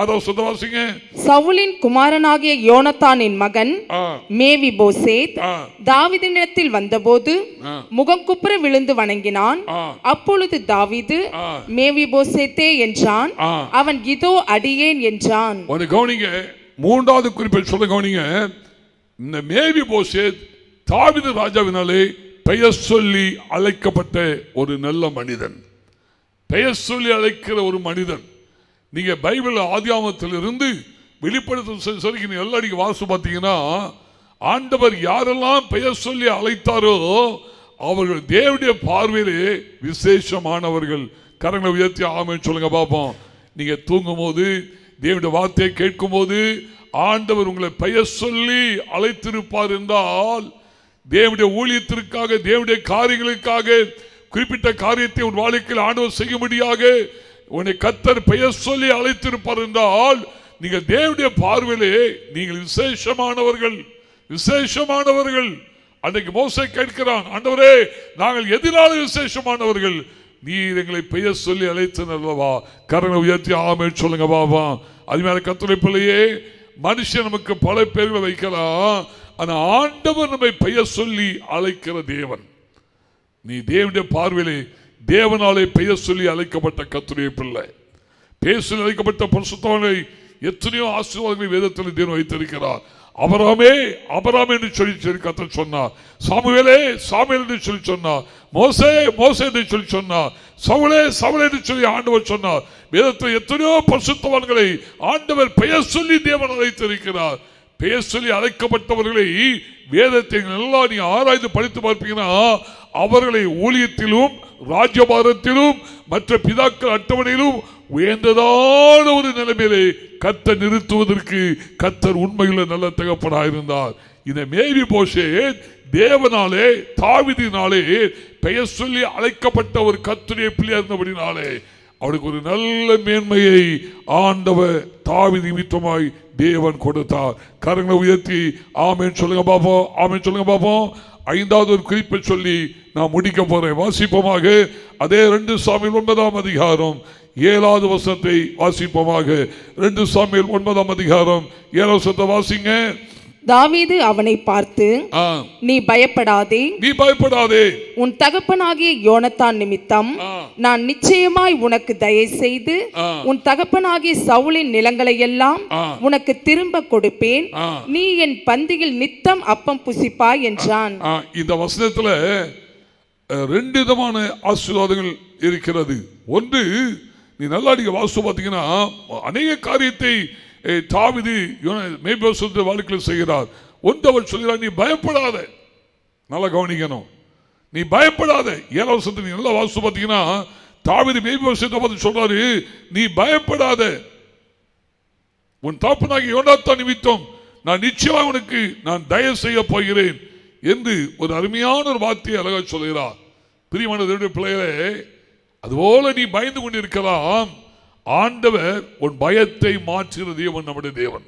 6ஆம் வசனத்தை வாசிங்க. சவுலின் குமாரனாகிய யோனத்தானின் மகன் மேவிபோசேத் தாவீதினிடத்தில் வந்தபோது முகங்குப்புற விழுந்து வணங்கினான். அப்பொழுது தாவீது மேவிபோசேத்தே என்றான். அவன் இதோ அடியேன் என்றான். கவனிங்க, மூன்றாவது குறிப்பை சொல்ல கவனிங்க. இந்த மேவிபோசேத் தாவீது ராஜாவினாலே பெயர் சொல்லி அழைக்கப்பட்ட ஒரு நல்ல மனிதன், பெயர் சொல்லி அழைக்கிற ஒரு மனிதன். நீங்க பைபிள் ஆதியாகமத்திலிருந்து வெளிப்படுத்தும் சொல்லி எல்லாரும் வாசி பார்த்தீங்கன்னா, ஆண்டவர் யாரெல்லாம் பெயர் சொல்லி அழைத்தாரோ அவர்கள் தேவனுடைய பார்வையிலே விசேஷமானவர்கள். கரங்களை உயர்த்தி ஆமென் சொல்லுங்க பாப்போம். நீங்க தூங்கும் போது தேவனுடைய வார்த்தையை கேட்கும் போது ஆண்டவர் உங்களை பெயர் சொல்லி அழைத்திருப்பார் என்றால், தேவனுடைய ஊழியத்திற்காக, தேவனுடைய காரியங்களுக்காக, குறிப்பிட்ட காரியத்தை உன் வாழ்க்கையில் ஆண்டவர் செய்யும்படியாக உன்னை கர்த்தர் பெயர் சொல்லி அழைத்திருப்பார் என்றால், நீங்கள் தேவனுடைய பார்வையிலே நீங்கள் விசேஷமானவர்கள், விசேஷமானவர்கள். அன்றைக்கு மோசே கேட்கிறான், ஆண்டவரே நாங்கள் எதிரான விசேஷமானவர்கள், நீர் எங்களை பெயர் சொல்லி அழைத்தனவா. கரங்களை உயர்த்தி ஆமென் சொல்லுங்க பாபா. அது மேல கர்த்தருடைய பிள்ளையே, மனுஷன் நமக்கு பல பேர்களை வைக்கலாம், ஆனா ஆண்டவர் நம்மை பெயர் சொல்லி அழைக்கிற தேவன். நீ தேவனுடைய பார்வையிலே தேவனாலே பெயர் சொல்லி அழைக்கப்பட்ட கர்த்தருடைய பிள்ளை, பெயர் சொல்லி அழைக்கப்பட்ட பரிசுத்தவான்களை எத்தனையோ ஆசீர்வாதங்களை வேதத்தில் தேவன் வைத்திருக்கிறார். அபிரகாமே அபிரகாம் என்று சொல்லி கர்த்தர் சொன்னார், சாமுவேலே சாமுவேல் என்று சொல்லி சொன்னார், மோசே மோசே என்று சொல்லி சொன்னார், சவுலே சவுலே என்று சொல்லி ஆண்டவர் சொன்னார். வேதத்தில் எத்தனையோ பரிசுத்தவான்களை ஆண்டவர் பெயர் சொல்லி தேவன் அழைத்திருக்கிறார். பெயர் சொல்லி அழைக்கப்பட்டவர்களை வேதத்தை நல்லா நீ ஆராய்ந்து படித்து பார்ப்பீங்கன்னா, அவர்களை ஊழியத்திலும் ராஜ்யபாரத்திலும் மற்ற பிதாக்கள் அட்டவணையிலும் உயர்ந்ததான ஒரு நிலைமையிலே கர்த்தர் நிறுத்துவதற்கு கர்த்தர் உண்மையுள்ள நல்ல தகப்பனாயிருந்தார். இந்த மேவிபோசேத் தேவனாலே தாவீதினாலே பெயர் சொல்லி அழைக்கப்பட்ட ஒரு கர்த்தருடைய பிள்ளையா இருந்தபடினாலே அவனுக்கு ஒரு நல்ல மேன்மையை ஆண்டவர் தாவீது நிமித்தமாய் தேவன் கொடுத்தார். கரங்களை உயர்த்தி ஆமென் சொல்லுங்க பாப்போம், ஆமென் சொல்லுங்க பாப்போம். 5வது ஒரு குறிப்பை சொல்லி நான் முடிக்க போறேன். வாசிப்போமாக. அதே 2 சாமுவேல் 9ஆம் அதிகாரம் 7வது வசனத்தை வாசிப்போமாக. 2 சாமுவேல் 9ஆம் அதிகாரம் 7வது வசனத்தை வாசிங்க. தாவீது அவனை பார்த்து, நீ பயப்படாதே, நீ பயப்படாதே, உன் தகப்பனாகிய யோனத்தான் நிமித்தம் நான் நிச்சயமாய் உனக்கு தயை செய்து உன் தகப்பனாகிய சவுலின் நிலங்களை எல்லாம் உனக்கு திரும்ப கொடுப்பேன், நீ என் பந்தியில் நித்தம் அப்பம் புசிப்பாய் என்றான். இந்த வசனத்துல 2 விதமான ஆசீர்வாதங்கள் இருக்கிறது. ஒன்று, நீ நல்லா நீங்க வாசித்து பார்த்தீங்கன்னா அநேக காரியத்தை தாவீது மேவிபோசேத் வாழ்க்கையில் செய்கிறார். ஒன்று அவர் சொல்கிறார், நீ பயப்படாத. நல்லா கவனிக்கணும், நீ பயப்படாத. 7வது வசனத்தை நீ நல்லா வாசித்து பார்த்தீங்கன்னா தாவீது மேவிபோசேத்தை பார்த்து சொல்றாரு, நீ பயப்படாத, உன் தகப்பனாகிய யோனத்தான் நிமித்தம் நான் நிச்சயமாக உனக்கு நான் தயவு செய்ய போகிறேன் என்று ஒரு அருமையான ஒரு வார்த்தையை அழகா சொல்கிறார். பிரியமான தேவனுடைய பிள்ளைகளே, அதுபோல நீ பயந்து கொண்டிருக்கலாம், ஆண்டவர் உன் பயத்தை மாற்றுகிற தேவன் நம்முடைய தேவன்.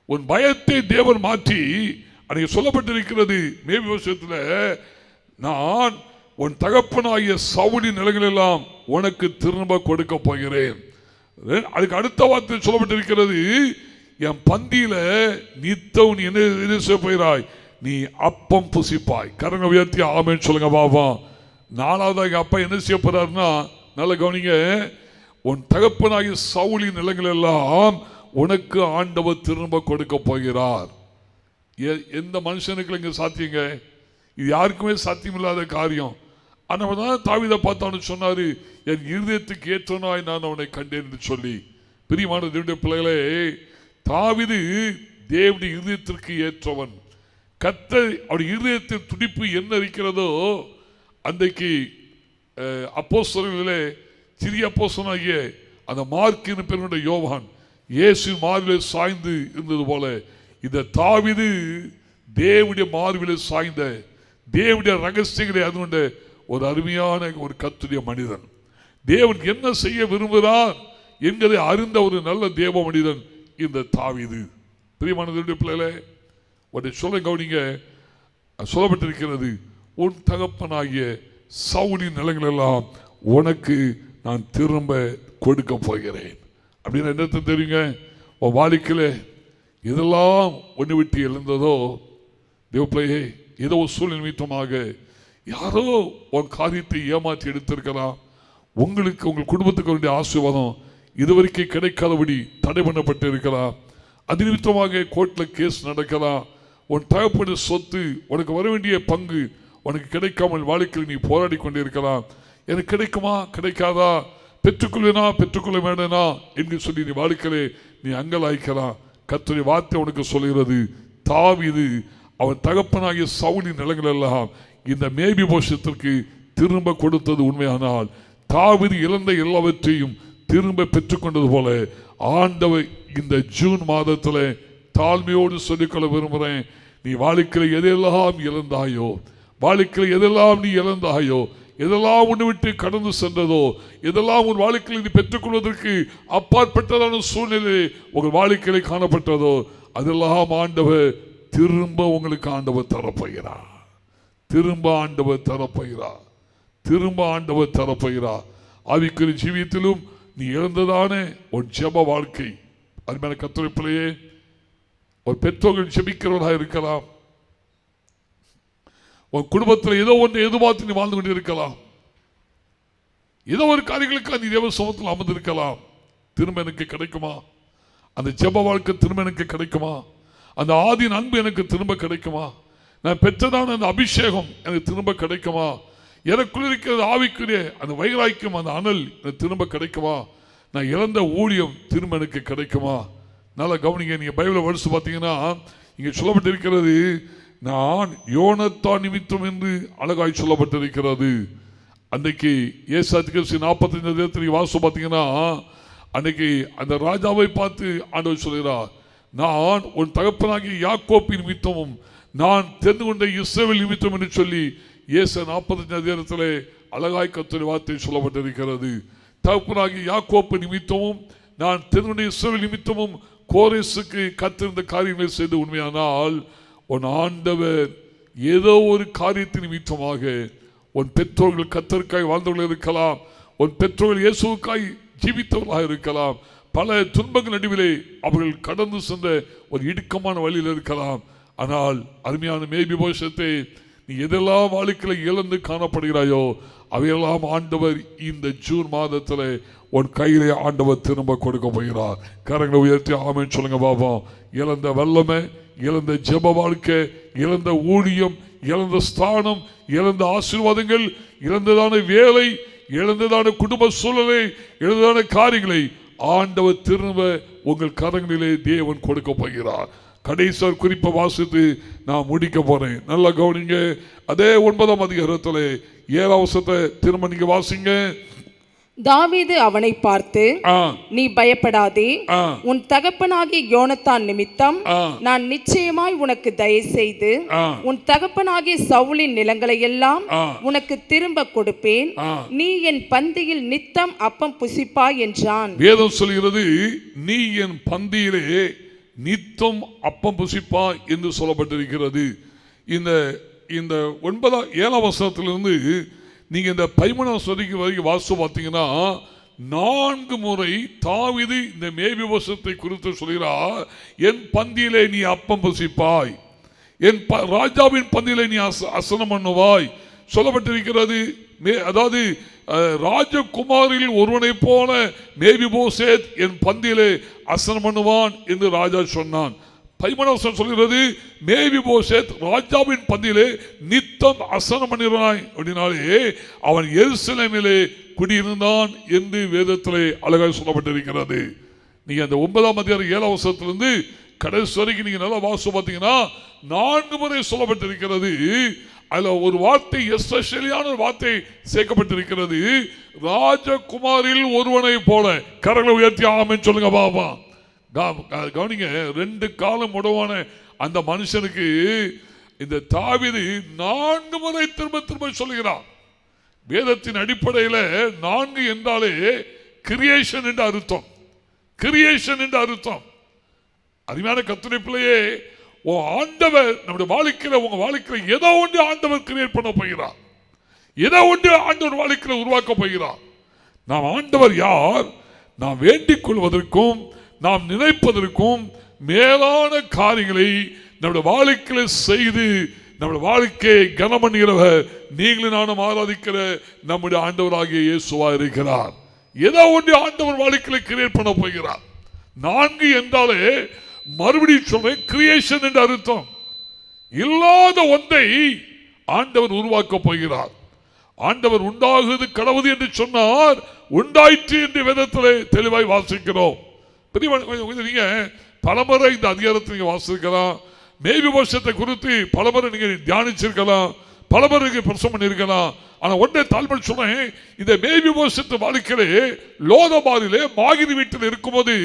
உன் பயத்தை தேவன் மாற்றி, அன்றைக்கு சொல்லப்பட்டிருக்கிறது மேவி வருஷத்தில், நான் உன் தகப்பனாகிய சவுலின் நிலங்களெல்லாம் உனக்கு திரும்ப கொடுக்க போகிறேன். அதுக்கு அடுத்த வார்த்தை சொல்லப்பட்டிருக்கிறது, என் பந்தியில நித்தம் நீ என்ன செய்ய போகிறாய், நீ அப்பம் புசிப்பாய். கரங்க உயர்த்தி ஆமென் சொல்லுங்க பாபா. நாலாவதாக அப்பா என்ன செய்ய போறாருன்னா, நல்ல கவனிங்க, உன் தகப்பனாகிய சவுலின் நிலங்கள் எல்லாம் உனக்கு ஆண்டவர் திரும்ப கொடுக்க போகிறார். எந்த மனுஷனுக்கு இங்க சாத்தியங்க? இது யாருக்குமே சாத்தியமில்லாத காரியம். ஆனால் தாவீதை பார்த்தான்னு சொன்னாரு, என் இருதயத்துக்கு ஏற்றனாய் நான் அவனை கண்டேன் என்று சொல்லி. பிரியமான தேவனுடைய பிள்ளைகளே, தாவீது தேவனுடைய இருதயத்திற்கு ஏற்றவன். கர்த்தர் அவருடைய இருதயத்தின் துடிப்பு என்ன இருக்கிறதோ, அன்றைக்கு அப்போஸ்தலர்களிலே சிறிய அப்போஸ்தலனாகிய அந்த மார்க்கின் பெருனுடைய யோவான் இயேசுவின் மார்பிலே சாய்ந்து இருந்தது போல, இந்த தாவீது தேவனுடைய மார்பிலே சாய்ந்த, தேவனுடைய ரகசியங்களை அதுண்ட ஒரு அருமையான ஒரு கர்த்தருடைய மனிதன். தேவன் என்ன செய்ய விரும்புகிறார் என்பதை அறிந்த ஒரு நல்ல தேவ மனிதன் இந்த தாவீது. பிரியமான தேவனுடைய பிள்ளைகளே, உன்னை சொல்ல கவனிங்க, சொல்லப்பட்டிருக்கிறது, உன் தகப்பனாகிய சவுலின் நிலங்கள் எல்லாம் உனக்கு நான் திரும்ப கொடுக்க போகிறேன். அப்படின்னு என்னத்தை தெரியுங்க? உன் வாழ்க்கையில் இதெல்லாம் ஒன்று விட்டு எழுந்ததோ, தேவப்பிள்ளையே, ஏதோ ஒரு சூழ்நிலை நிமித்தமாக யாரோ உன் காரியத்தை ஏமாற்றி எடுத்திருக்கலாம். உங்களுக்கு உங்கள் குடும்பத்துக்கு வேண்டிய ஆசீர்வாதம் இதுவரைக்கும் கிடைக்காதபடி தடை பண்ணப்பட்டு இருக்கலாம். அது நிமித்தமாக கோர்ட்டில் கேஸ் நடக்கலாம். உன் தகப்பன சொத்து, உனக்கு வர வேண்டிய பங்கு உனக்கு கிடைக்காமல் வாழ்க்கையில் நீ போராடி கொண்டிருக்கலாம். எனக்கு கிடைக்குமா கிடைக்காதா, பெற்றுக்கொள்வேனா பெற்றுக்கொள்ள வேண்டனா என்று சொல்லி நீ வாழ்க்கையிலே நீ அங்கலாய்க்கலாம். கர்த்தருடைய வார்த்தை உனக்கு சொல்கிறது, தாவீது அவன் தகப்பனாகிய சவுலின் நிலங்கள் எல்லாம் இந்த மேபிபோஷத்திற்கு திரும்ப கொடுத்தது உண்மையானால், தாவீது இழந்த எல்லாவற்றையும் திரும்ப பெற்றுக்கொண்டது போல ஆண்டவர் இந்த ஜூன் மாதத்தில் தாழ்மையோடு சொல்லிக்கொள்ள விரும்புகிறேன். நீ வாழ்க்கையில் எதெல்லாம் இழந்தாயோ, வாழ்க்கையில் எதெல்லாம் நீ இழந்தாயோ, எதெல்லாம் உன்னை விட்டு கடந்து சென்றதோ, எதெல்லாம் உன் வாழ்க்கையில் நீ பெற்றுக்கொள்வதற்கு அப்பாற்பட்டதான சூழ்நிலை உங்கள் வாழ்க்கையில காணப்பட்டதோ, அதெல்லாம் ஆண்டவர் திரும்ப உங்களுக்கு ஆண்டவர் தரப்போகிறார். திரும்ப ஆண்டவர் தரப்போகிறார். திரும்ப ஆண்டவர் தரப்போகிறார். ஆவிக்குரிய ஜீவியத்திலும் நீ இழந்ததான உன் ஜெப வாழ்க்கை, அருமையான கர்த்தருடைய பிள்ளையே, ஒரு பெற்றோர்கள் ஜெபிக்கிறவர்களாக இருக்கலாம். உன் குடும்பத்தில் ஏதோ ஒன்று எதிர்பார்த்து நீ வாழ்ந்து கொண்டு இருக்கலாம். ஏதோ ஒரு காரியங்களுக்கு நீ தேவ சமூகத்தில் அமர்ந்திருக்கலாம். திரும்ப எனக்கு கிடைக்குமா? அந்த ஜெப வாழ்க்கை திரும்ப எனக்கு கிடைக்குமா? அந்த ஆதியின் அன்பு எனக்கு திரும்ப கிடைக்குமா? நான் பெற்றதான அந்த அபிஷேகம் எனக்கு திரும்ப கிடைக்குமா? எனக்குள் இருக்கிறது ஆவிக்குரிய அந்த வைராக்கியம், அந்த அனல் எனக்கு திரும்ப கிடைக்குமா? நான் இழந்த ஊழியம் திரும்ப எனக்கு கிடைக்குமா? நல்லா கவனிங்க. நீங்க பைபிளை படிச்சு பார்த்தீங்கன்னா இங்கே சொல்லப்பட்டிருக்கிறது, நான் யோனத்தான் நிமித்தம் என்று அழகாய் சொல்லப்பட்டிருக்கிறது. அன்னைக்கு ஏசாதிக்கு 45 வாசம் பார்த்தீங்கன்னா, அன்னைக்கு அந்த ராஜாவை பார்த்து ஆண்டவர் சொல்கிறார், நான் உன் தகப்பனாகிய யாக்கோப்பின் நிமித்தமும் நான் தெரிந்து கொண்ட இஸ்ரவேல் நிமித்தம் என்று சொல்லி ஏசா 45 அழகாய் கர்த்தருடைய வார்த்தை சொல்லப்பட்டிருக்கிறது. தகப்பனாகிய யாக்கோப்பு நிமித்தமும் நான் தெரிந்து கொண்ட இஸ்ரவேல் நிமித்தமும் கோரேசுக்கு கத்திருந்த காரியங்களை செய்து உண்மையானால், உன் ஆண்டவர் ஏதோ ஒரு காரியத்தின் நிமித்தமாக உன் பெற்றோர்கள் கர்த்தருக்காய் வாழ்ந்தவர்கள் இருக்கலாம், உன் பெற்றோர்கள் இயேசுவுக்காய் ஜீவித்தவர்களாக இருக்கலாம், பல துன்பங்கள் நடுவிலே அவர்கள் கடந்து சென்ற ஒரு இடுக்கமான வழியில் இருக்கலாம். ஆனால் அருமையான மேபிபோஷத்தை, நீ எதெல்லாம் வாழ்க்கையில் இழந்து காணப்படுகிறாயோ அவையெல்லாம் ஆண்டவர் இந்த ஜூன் மாதத்தில் உன் கையிலே ஆண்டவர் திரும்ப கொடுக்க போகிறார். கரங்களை உயர்த்தி ஆமென் சொல்லுங்க பாபா. இழந்த வல்லமை, இழந்த ஜெப வாழ்க்கை, இழந்த ஊழியம், இழந்த ஸ்தானம், இழந்த ஆசீர்வாதங்கள், இழந்ததான வேலை, இழந்ததான குடும்ப சூழலை, இழந்ததான காரியங்களை ஆண்டவர் திரும்ப உங்கள் கரங்களிலே தேவன் கொடுக்க போகிறார். கடைசியார் குறிப்பை வாசித்து நான் முடிக்க போறேன். நல்லா கவனிங்க. அதே 9ஆம் அதிகாரத்தில் 7ஆம் வசனத்தை திரும்ப நீங்க வாசிங்க. தாவீது அவனை பார்த்து, நீ பயப்படாதே, உன் தகப்பனாகிய யோனத்தான் நிமித்தம் நான் நிச்சயமாய் உனக்கு தயை செய்து உன் தகப்பனாகிய சவுலின் நிலங்களை எல்லாம் உனக்கு திரும்ப கொடுப்பேன். நீ என் பந்தியில் நித்தம் அப்பம் புசிப்பாய் என்றான். வேதம் சொல்கிறது, நீ என் பந்தியிலே நித்தம் அப்பம் புசிப்பாய் என்று சொல்லப்பட்டிருக்கிறது. இந்த இந்த 7ஆம் வசனத்திலிருந்து நீங்க இந்த 13ஆம் வரைக்கும் வாசித்து பார்த்தீங்கன்னா 4 முறை தாவீது இந்த மேய்விபோசத்தை குறித்து சொல்கிறார். என் பந்தியிலே நீ அப்பம் புசிப்பாய், என் ராஜாவின் பந்தியிலே நீ அசனம் பண்ணுவாய் சொல்லப்பட்டிருக்கிறது. அதாவது ராஜகுமாரில் ஒருவனை போல மேய்விபோசேத் என் பந்தியிலே அசனம் பண்ணுவான் என்று ராஜா சொன்னான். 13ஆம் சொல்கிறது மேய்விபோசேத் ராஜாவின் பந்தியிலே நித்தம் அசனம் பண்ணுகிறான் அப்படின்னாலே அவன் எருசலேமிலே குடியிருந்தான் என்று வேதத்திலே அழகாக சொல்லப்பட்டிருக்கிறது. நீங்க அந்த 9ஆம் அதிகாரம் 7ஆம் வசனத்திலிருந்து கடைசி வரைக்கும் நீங்க நல்லா வாசித்து பார்த்தீங்கன்னா 4 முறை சொல்லப்பட்டிருக்கிறது. அதுல ஒரு வார்த்தை எஸ்பெஷலியான ஒரு வார்த்தை சேர்க்கப்பட்டிருக்கிறது. ராஜகுமாரில் ஒருவனை போல. கரங்களை உயர்த்தி ஆமென் சொல்லுங்க பாபா. கவனிங்க, 2 காலம் உடவான அந்த மனுஷனுக்கு இந்த தாவீது 4 முறை திரும்ப திரும்ப சொல்லுகிறான். வேதத்தின் அடிப்படையில் 4 என்றாலே கிரியேஷன் என்று அர்த்தம். கிரியேஷன் என்று அர்த்தம். அருமையான கர்த்தருடைய பிள்ளையே, ஆண்டவர் நம்முடைய வாழ்க்கையில் உங்க வாழ்க்கையில் ஏதோ ஒன்று ஆண்டவர் கிரியேட் பண்ண போகிறார். ஏதோ ஒன்று ஆண்டவர் வாழ்க்கையில் உருவாக்க போகிறார். நாம் ஆண்டவர் யார்? நாம் வேண்டிக் கொள்வதற்கும் நாம் நினைப்பதற்கும் மேலான காரியங்களை நம்முடைய வாழ்க்கையில் செய்து நம்முடைய வாழ்க்கையை கனம் பண்ணுகிறவர் நீங்களும் நானும் ஆராதிக்கிற நம்முடைய ஆண்டவராகிய இயேசுவா இருக்கிறார். ஏதோ ஒன்று ஆண்டவர் வாழ்க்கையில் கிரியேட் பண்ண போகிறார். 4 என்றாலே மறுபடியும் சொல்றேன், கிரியேஷன் என்று அர்த்தம். இல்லாத ஒன்றை ஆண்டவர் உருவாக்க போகிறார். ஆண்டவர் உண்டாகுது கடவுது என்று சொன்னார், உண்டாயிற்று என்று வேதத்திலே தெளிவாய் வாசிக்கிறோம். நீங்க பலமுறை இந்த அதிகாரத்தை நீங்க வாசிக்கலாம். மேய்விபோசத்தை குறித்து பலமுறை நீங்க தியானிச்சிருக்கலாம், பலமுறை பிரசவம் பண்ணிருக்கலாம். ஆனா ஒன்றை தாழ்மை சொன்னேன், இந்த மேய்விபோசத்து வாழ்க்கையிலே லோதபாரிலே மாகிரி வீட்டில் இருக்கும்போது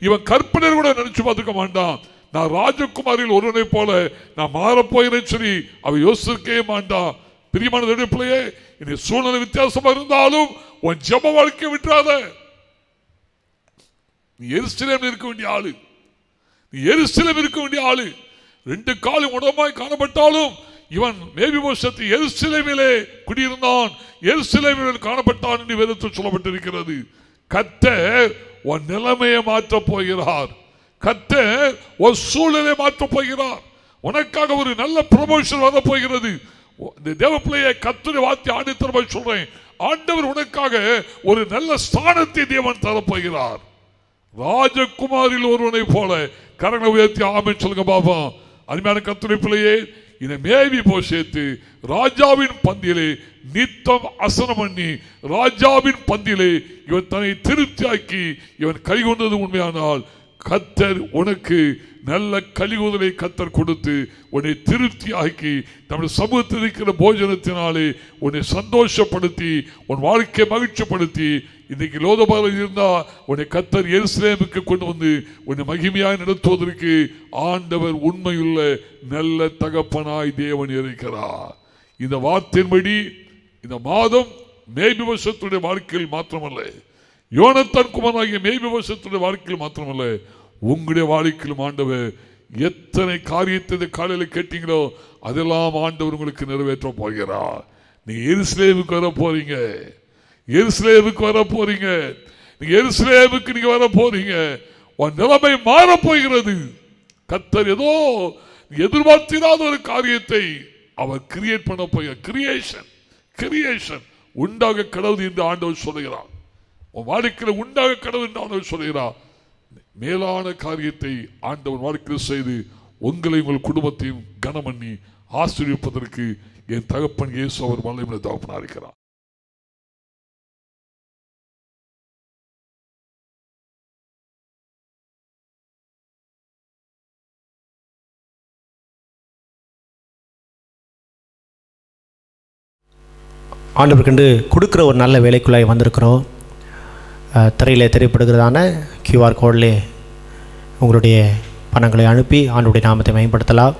இவன் கற்பனை கூட நினைச்சு பார்த்துக்க மாட்டான். நான் ராஜகுமாரில் ஒருவனை போல நான் மாறப்போகிறேன் சொல்லி அவன் யோசிக்கவே மாட்டான். பிரியமான பிள்ளையே, இந்த சூழ்நிலை வித்தியாசமா இருந்தாலும் உன் ஜெப வாழ்க்கையை விட்டுறாத. நீ எருசலேம் இருக்க வேண்டிய ஆளு, நீ எருசலேம் இருக்க வேண்டிய ஆளு. 2 காலம் உடமாய் காணப்பட்டாலும் இவன் மேய்விபோசத்து எருசலேமிலே குடியிருந்தான், எருசலேமில் காணப்பட்டான் என்று வேதத்தில் சொல்லப்பட்டிருக்கிறது. கர்த்தர் உன் நிலைமையை மாற்றப் போகிறார். கர்த்தர் ஒரு சூழ்நிலை மாற்றப் போகிறார். உனக்காக ஒரு நல்ல ப்ரமோஷன் வர போகிறது. இந்த தேவ பிள்ளையை கர்த்தரை வார்த்தை ஆணித்தரமாய் சொல்றேன், ஆண்டவர் உனக்காக ஒரு நல்ல ஸ்தானத்தை தேவன் தரப்போகிறார். ராஜகுமாரில் ஒருவனை போல. கரங்களை உயர்த்தி ஆமென் சொல்லுங்க பாபா. அருமையான கர்த்தருடைய பிள்ளையே, இந்த மேய்விபோசேத்து ராஜாவின் பந்தியிலே நித்தம் அசனம் பண்ணி ராஜாவின் பந்தியிலே இவன் தன்னை திருப்தியாக்கி இவன் கைகொண்டது உண்மையானால் கர்த்தர் உனக்கு நல்ல கலிகுதலை கர்த்தர் கொடுத்து உன்னை திருப்தியாக்கி நம்முடைய சமூகத்தில் இருக்கிற போஜனத்தினாலே உன்னை சந்தோஷப்படுத்தி உன் வாழ்க்கையை மகிழ்ச்சிப்படுத்தி இன்னைக்கு லோதபாரில் இருந்தா உன்னை கர்த்தர் எருசலேமுக்கு கொண்டு வந்து உன்னை மகிமையாய் நடத்துவதற்கு ஆண்டவர் உண்மையுள்ள நல்ல தகப்பனாய் தேவன் இருக்கிறார். இந்த வார்த்தையின்படி இந்த மாதம் மேய்விபோசத்துடைய வாழ்க்கையில் மாத்திரமல்ல, யோனத்தான் குமாரனாகிய மேய்விபோசத்துடைய வாழ்க்கையில் மாத்திரமல்ல, உங்களுடைய வாழ்க்கையிலும் ஆண்டவர் எத்தனை காரியத்தை காலையில் கேட்டீங்களோ அதெல்லாம் ஆண்டவர் உங்களுக்கு நிறைவேற்ற போகிறார். நீங்க எருசலேமுக்கு வர போறீங்க, எருசலேமுக்கு வர போறீங்க, நீங்க எருசலேமுக்கு நீங்க வர போறீங்க. உன் நிலைமை மாற போகிறது. கர்த்தர் ஏதோ எதிர்பார்த்திராத ஒரு காரியத்தை அவர் கிரியேட் பண்ண போய் கிரியேஷன் உண்டாக கடவுள் என்று ஆண்டவர் சொல்லுகிறார். உன் வாழ்க்கையில் உண்டாக கடவுள் என்று ஆண்டவர் சொல்லுகிறார். மேலான காரியத்தை ஆண்டவர் வாழ்க்கையில் செய்து உங்களை உங்கள் குடும்பத்தையும் கனம் பண்ணி ஆசீர்வதிப்பதற்கு என் தகப்பன் இயேசு அவர் வல்லமையுள்ள தகப்பனாக இருக்கிறார். ஆண்டவருக்கு கொடுக்குற ஒரு நல்ல வேலைக்குள்ளாய் வந்திருக்கிறோம். திரையில் தெரியப்படுகிறதான QR கோடிலே உங்களுடைய பணங்களை அனுப்பி ஆண்டவருடைய நாமத்தை மேம்படுத்தலாம்.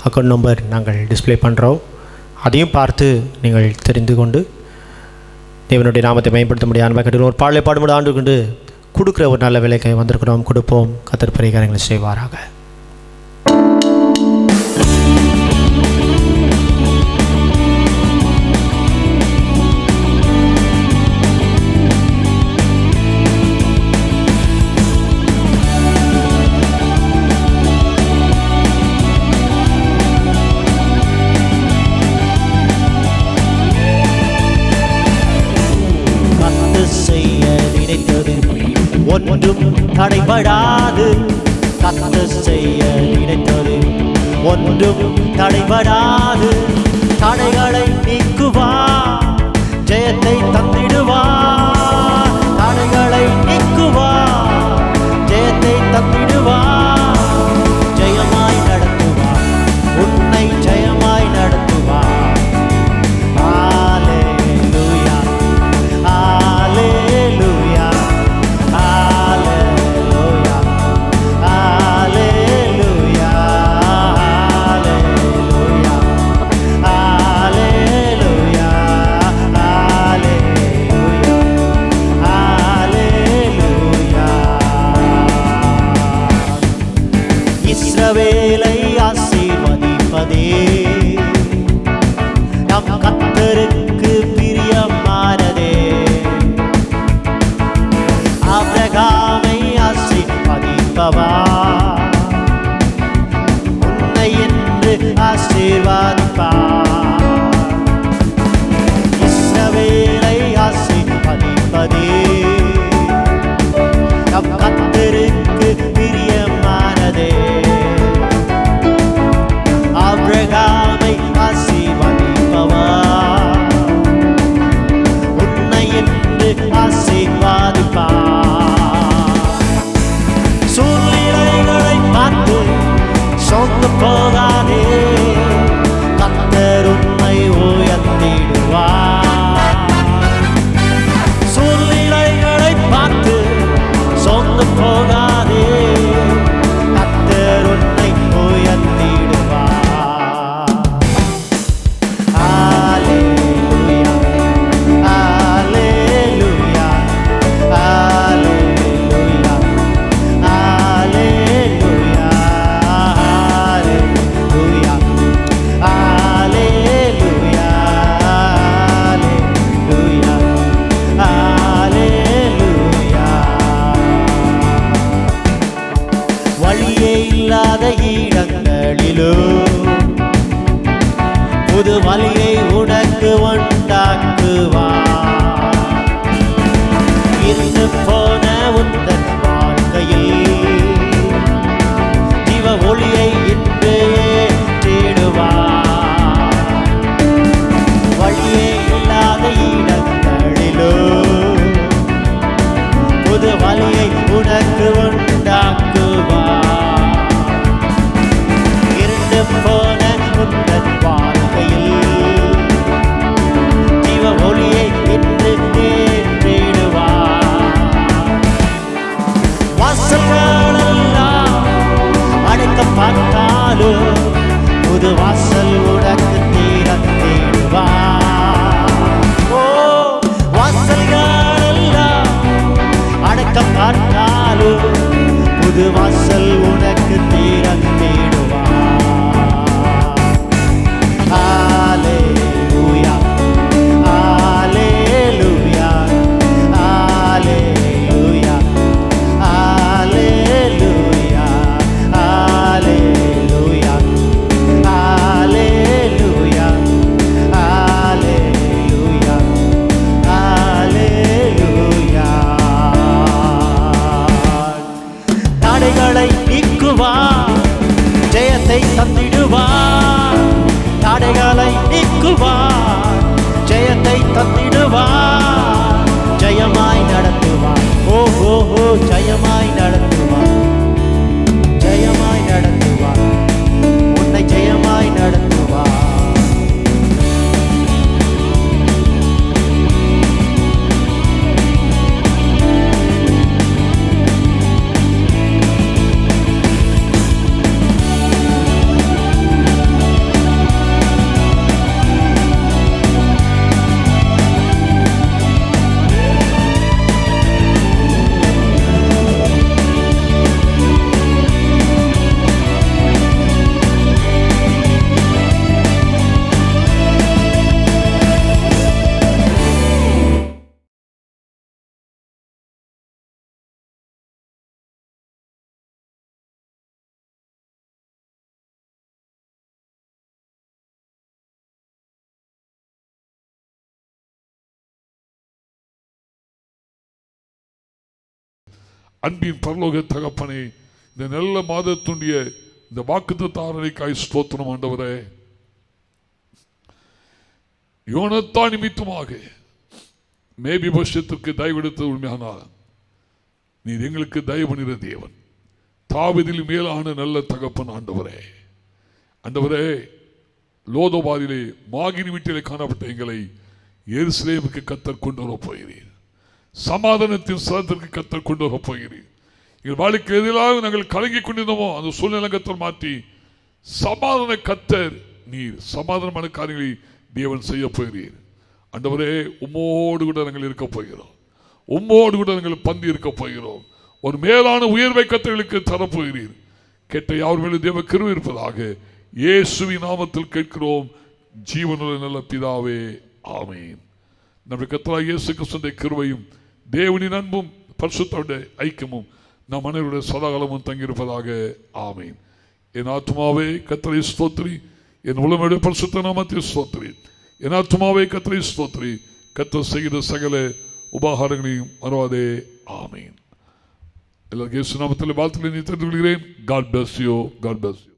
அக்கௌண்ட் நம்பர் நாங்கள் டிஸ்பிளே பண்ணுறோம். அதையும் பார்த்து நீங்கள் தெரிந்து கொண்டு தேவனுடைய நாமத்தை மேம்படுத்த முடியாத கட்டில் ஒரு பாடலை பாடும்போது ஆண்டு கொண்டு கொடுக்குற ஒரு நல்ல வேலைக்காய் வந்திருக்கிறோம். கொடுப்போம். கர்த்தர் பரிகாரங்களை செய்வாராக. ஒன்றும் தடைபடாது. கர்த்தர் செய்ய நினைத்தது ஒன்றும் தடைபடாது. தடைகளை நீக்குவார், ஜெயத்தை தந்திடுவார். தடைகளை நீக்குவார், ஜெயத்தை தந்திடுவார். ஜெயமாய் நடத்துவார், உன்னை ஜெயமாய் நடத்துவார். ஹல்லேலூயா, ஹல்லேலூயா, ஹல்லேலூயா, ஹல்லேலூயா, ஹல்லேலூயா, ஹல்லேலூயா, ஹல்லேலூயா, ஹல்லேலூயா. இஸ்ரவேலை ஆசீர்வதிப்பதே நம் கர்த்தருக்கு பிரியமானதே. ஆபிரகாமை ஆசீர்வதிப்பவர் உன்னை என்று ஆசீர்வதிப்பார். இஸ்ரவேலை ஆசீர்வதிப்பதே நம் கர்த்தருக்கு பிரியமானதே. ஆபிரகாமை ஆசீர்வதிப்பவர் உன்னை என்று ஆசீர்வதிப்பார். சூழ்நிலைகளை பார்த்து சோர்ந்து போகாதே, கர்த்தர் உன்னை உயர்த்திடுவார். சூழ்நிலைகளை பார்த்து சோர்ந்து போகாதே, கர்த்தர் உன்னை உயர்த்திடுவார். ஹல்லேலூயா, ஹல்லேலூயா, ஹல்லேலூயா, ஹல்லேலூயா, ஹல்லேலூயா, ஹல்லேலூயா, ஹல்லேலூயா, ஹல்லேலூயா. வழியே இல்லாத இடங்களிலோ புது வழியை உனக்கு உண்டாக்குவார். இருந்து போன உந்தன் வாழ்க்கையில் ஜீவ ஒளியை இன்று ஏற்றிடுவார். வழியே இல்லாத இடங்களிலோ புது வழியை உனக்கு உண்டாக்குவார். இருந்து போன உந்தன் வாழ்க்கையில் ஜீவ ஒளியை இன்று ஏற்றிடுவார். வாசல்களெல்லாம் அடைக்கப்பட்டாலும் புது வாசல் உனக்கு திறந்திடுவார். ஓ, வாசல்களெல்லாம் அடைக்கப்பட்டாலும் புது வாசல் உனக்கு திறந்திடுவார். ஹல்லேலூயா, ஹல்லேலூயா, ஹல்லேலூயா, ஹல்லேலூயா, ஹல்லேலூயா, ஹல்லேலூயா, ஹல்லேலூயா, ஹல்லேலூயா. தடைகளை நீக்குவார், ஜெயத்தை தந்திடுவார். தடைகளை நீக்குவார், ஜெயத்தை தந்திடுவார். ஜெயமாய் நடத்துவார், ஓஹோ, ஜெயமாய் நடத்துவார், ஜெயமாய் நடத்துவார், உன்னை ஜெயமாய் நடத்துவார். அன்பின் பரலோக தகப்பனே, இந்த நல்ல மாதத்துடைய இந்த வாக்குத்தத்த ஆராதனைக்காய் ஸ்தோத்திரம் ஆண்டவரே. யோனத்தான் நிமித்தமாக மேபி பட்சத்திற்கு தயவெடுத்தது உண்மையானால் நீர் எங்களுக்கு தயவு பண்ணிற தேவன். தாவீதில் மேலான நல்ல தகப்பன் ஆண்டவரே. ஆண்டவரே, லோதோபாரிலே மாகினி வீட்டிலே காணப்பட்ட எங்களை எருசலேமுக்கு கர்த்தர் கொண்டு வர போகிறீர். சமாதானத்தின் ஸ்தலத்திற்கு கர்த்தர் கொண்டு வர போகிறீர். எங்கள் வாழ்க்கை எதிராக நாங்கள் கலங்கிக் கொண்டிருந்தோமோ அந்த சூழ்நிலை கர்த்தர் மாற்றி சமாதான கர்த்தர் நீர் சமாதானமான காரியங்களை தேவன் செய்ய போகிறீர். ஆண்டவரே, உம்மோடு கூட நாங்கள் இருக்க போகிறோம். உம்மோடு கூட நாங்கள் பந்தி இருக்க போகிறோம். ஒரு மேலான உயர்வை கர்த்தர்களுக்கு தரப்போகிறீர். கேட்ட யார் தேவ கிருபை இருப்பதாக இயேசுவின் நாமத்தில் கேட்கிறோம் ஜீவனுள்ள நல்ல பிதாவே, ஆமென். நம்முடைய கர்த்தராகிய இயேசு கிறிஸ்துவின் கிருபையும் தேவனின் அன்பும் பரிசுத்தருடைய ஐக்கியமும் நம் அனைவருடைய சதாகாலமும் தங்கியிருப்பதாக, ஆமென். என் ஆத்துமாவே கர்த்தரை ஸ்தோத்திரி, என் உலகமுடைய பரிசுத்த நாமத்தை ஸ்தோத்திரி. என் ஆத்துமாவே கர்த்தரை ஸ்தோத்திரி, கர்த்தர் செய்கிற சகல உபகாரங்களையும் மறவாதே, ஆமென். எல்லாருக்கும் இயேசு நாமத்தில் வாழ்த்துக்களை தெரிந்து கொள்கிறேன். God bless you. God bless you.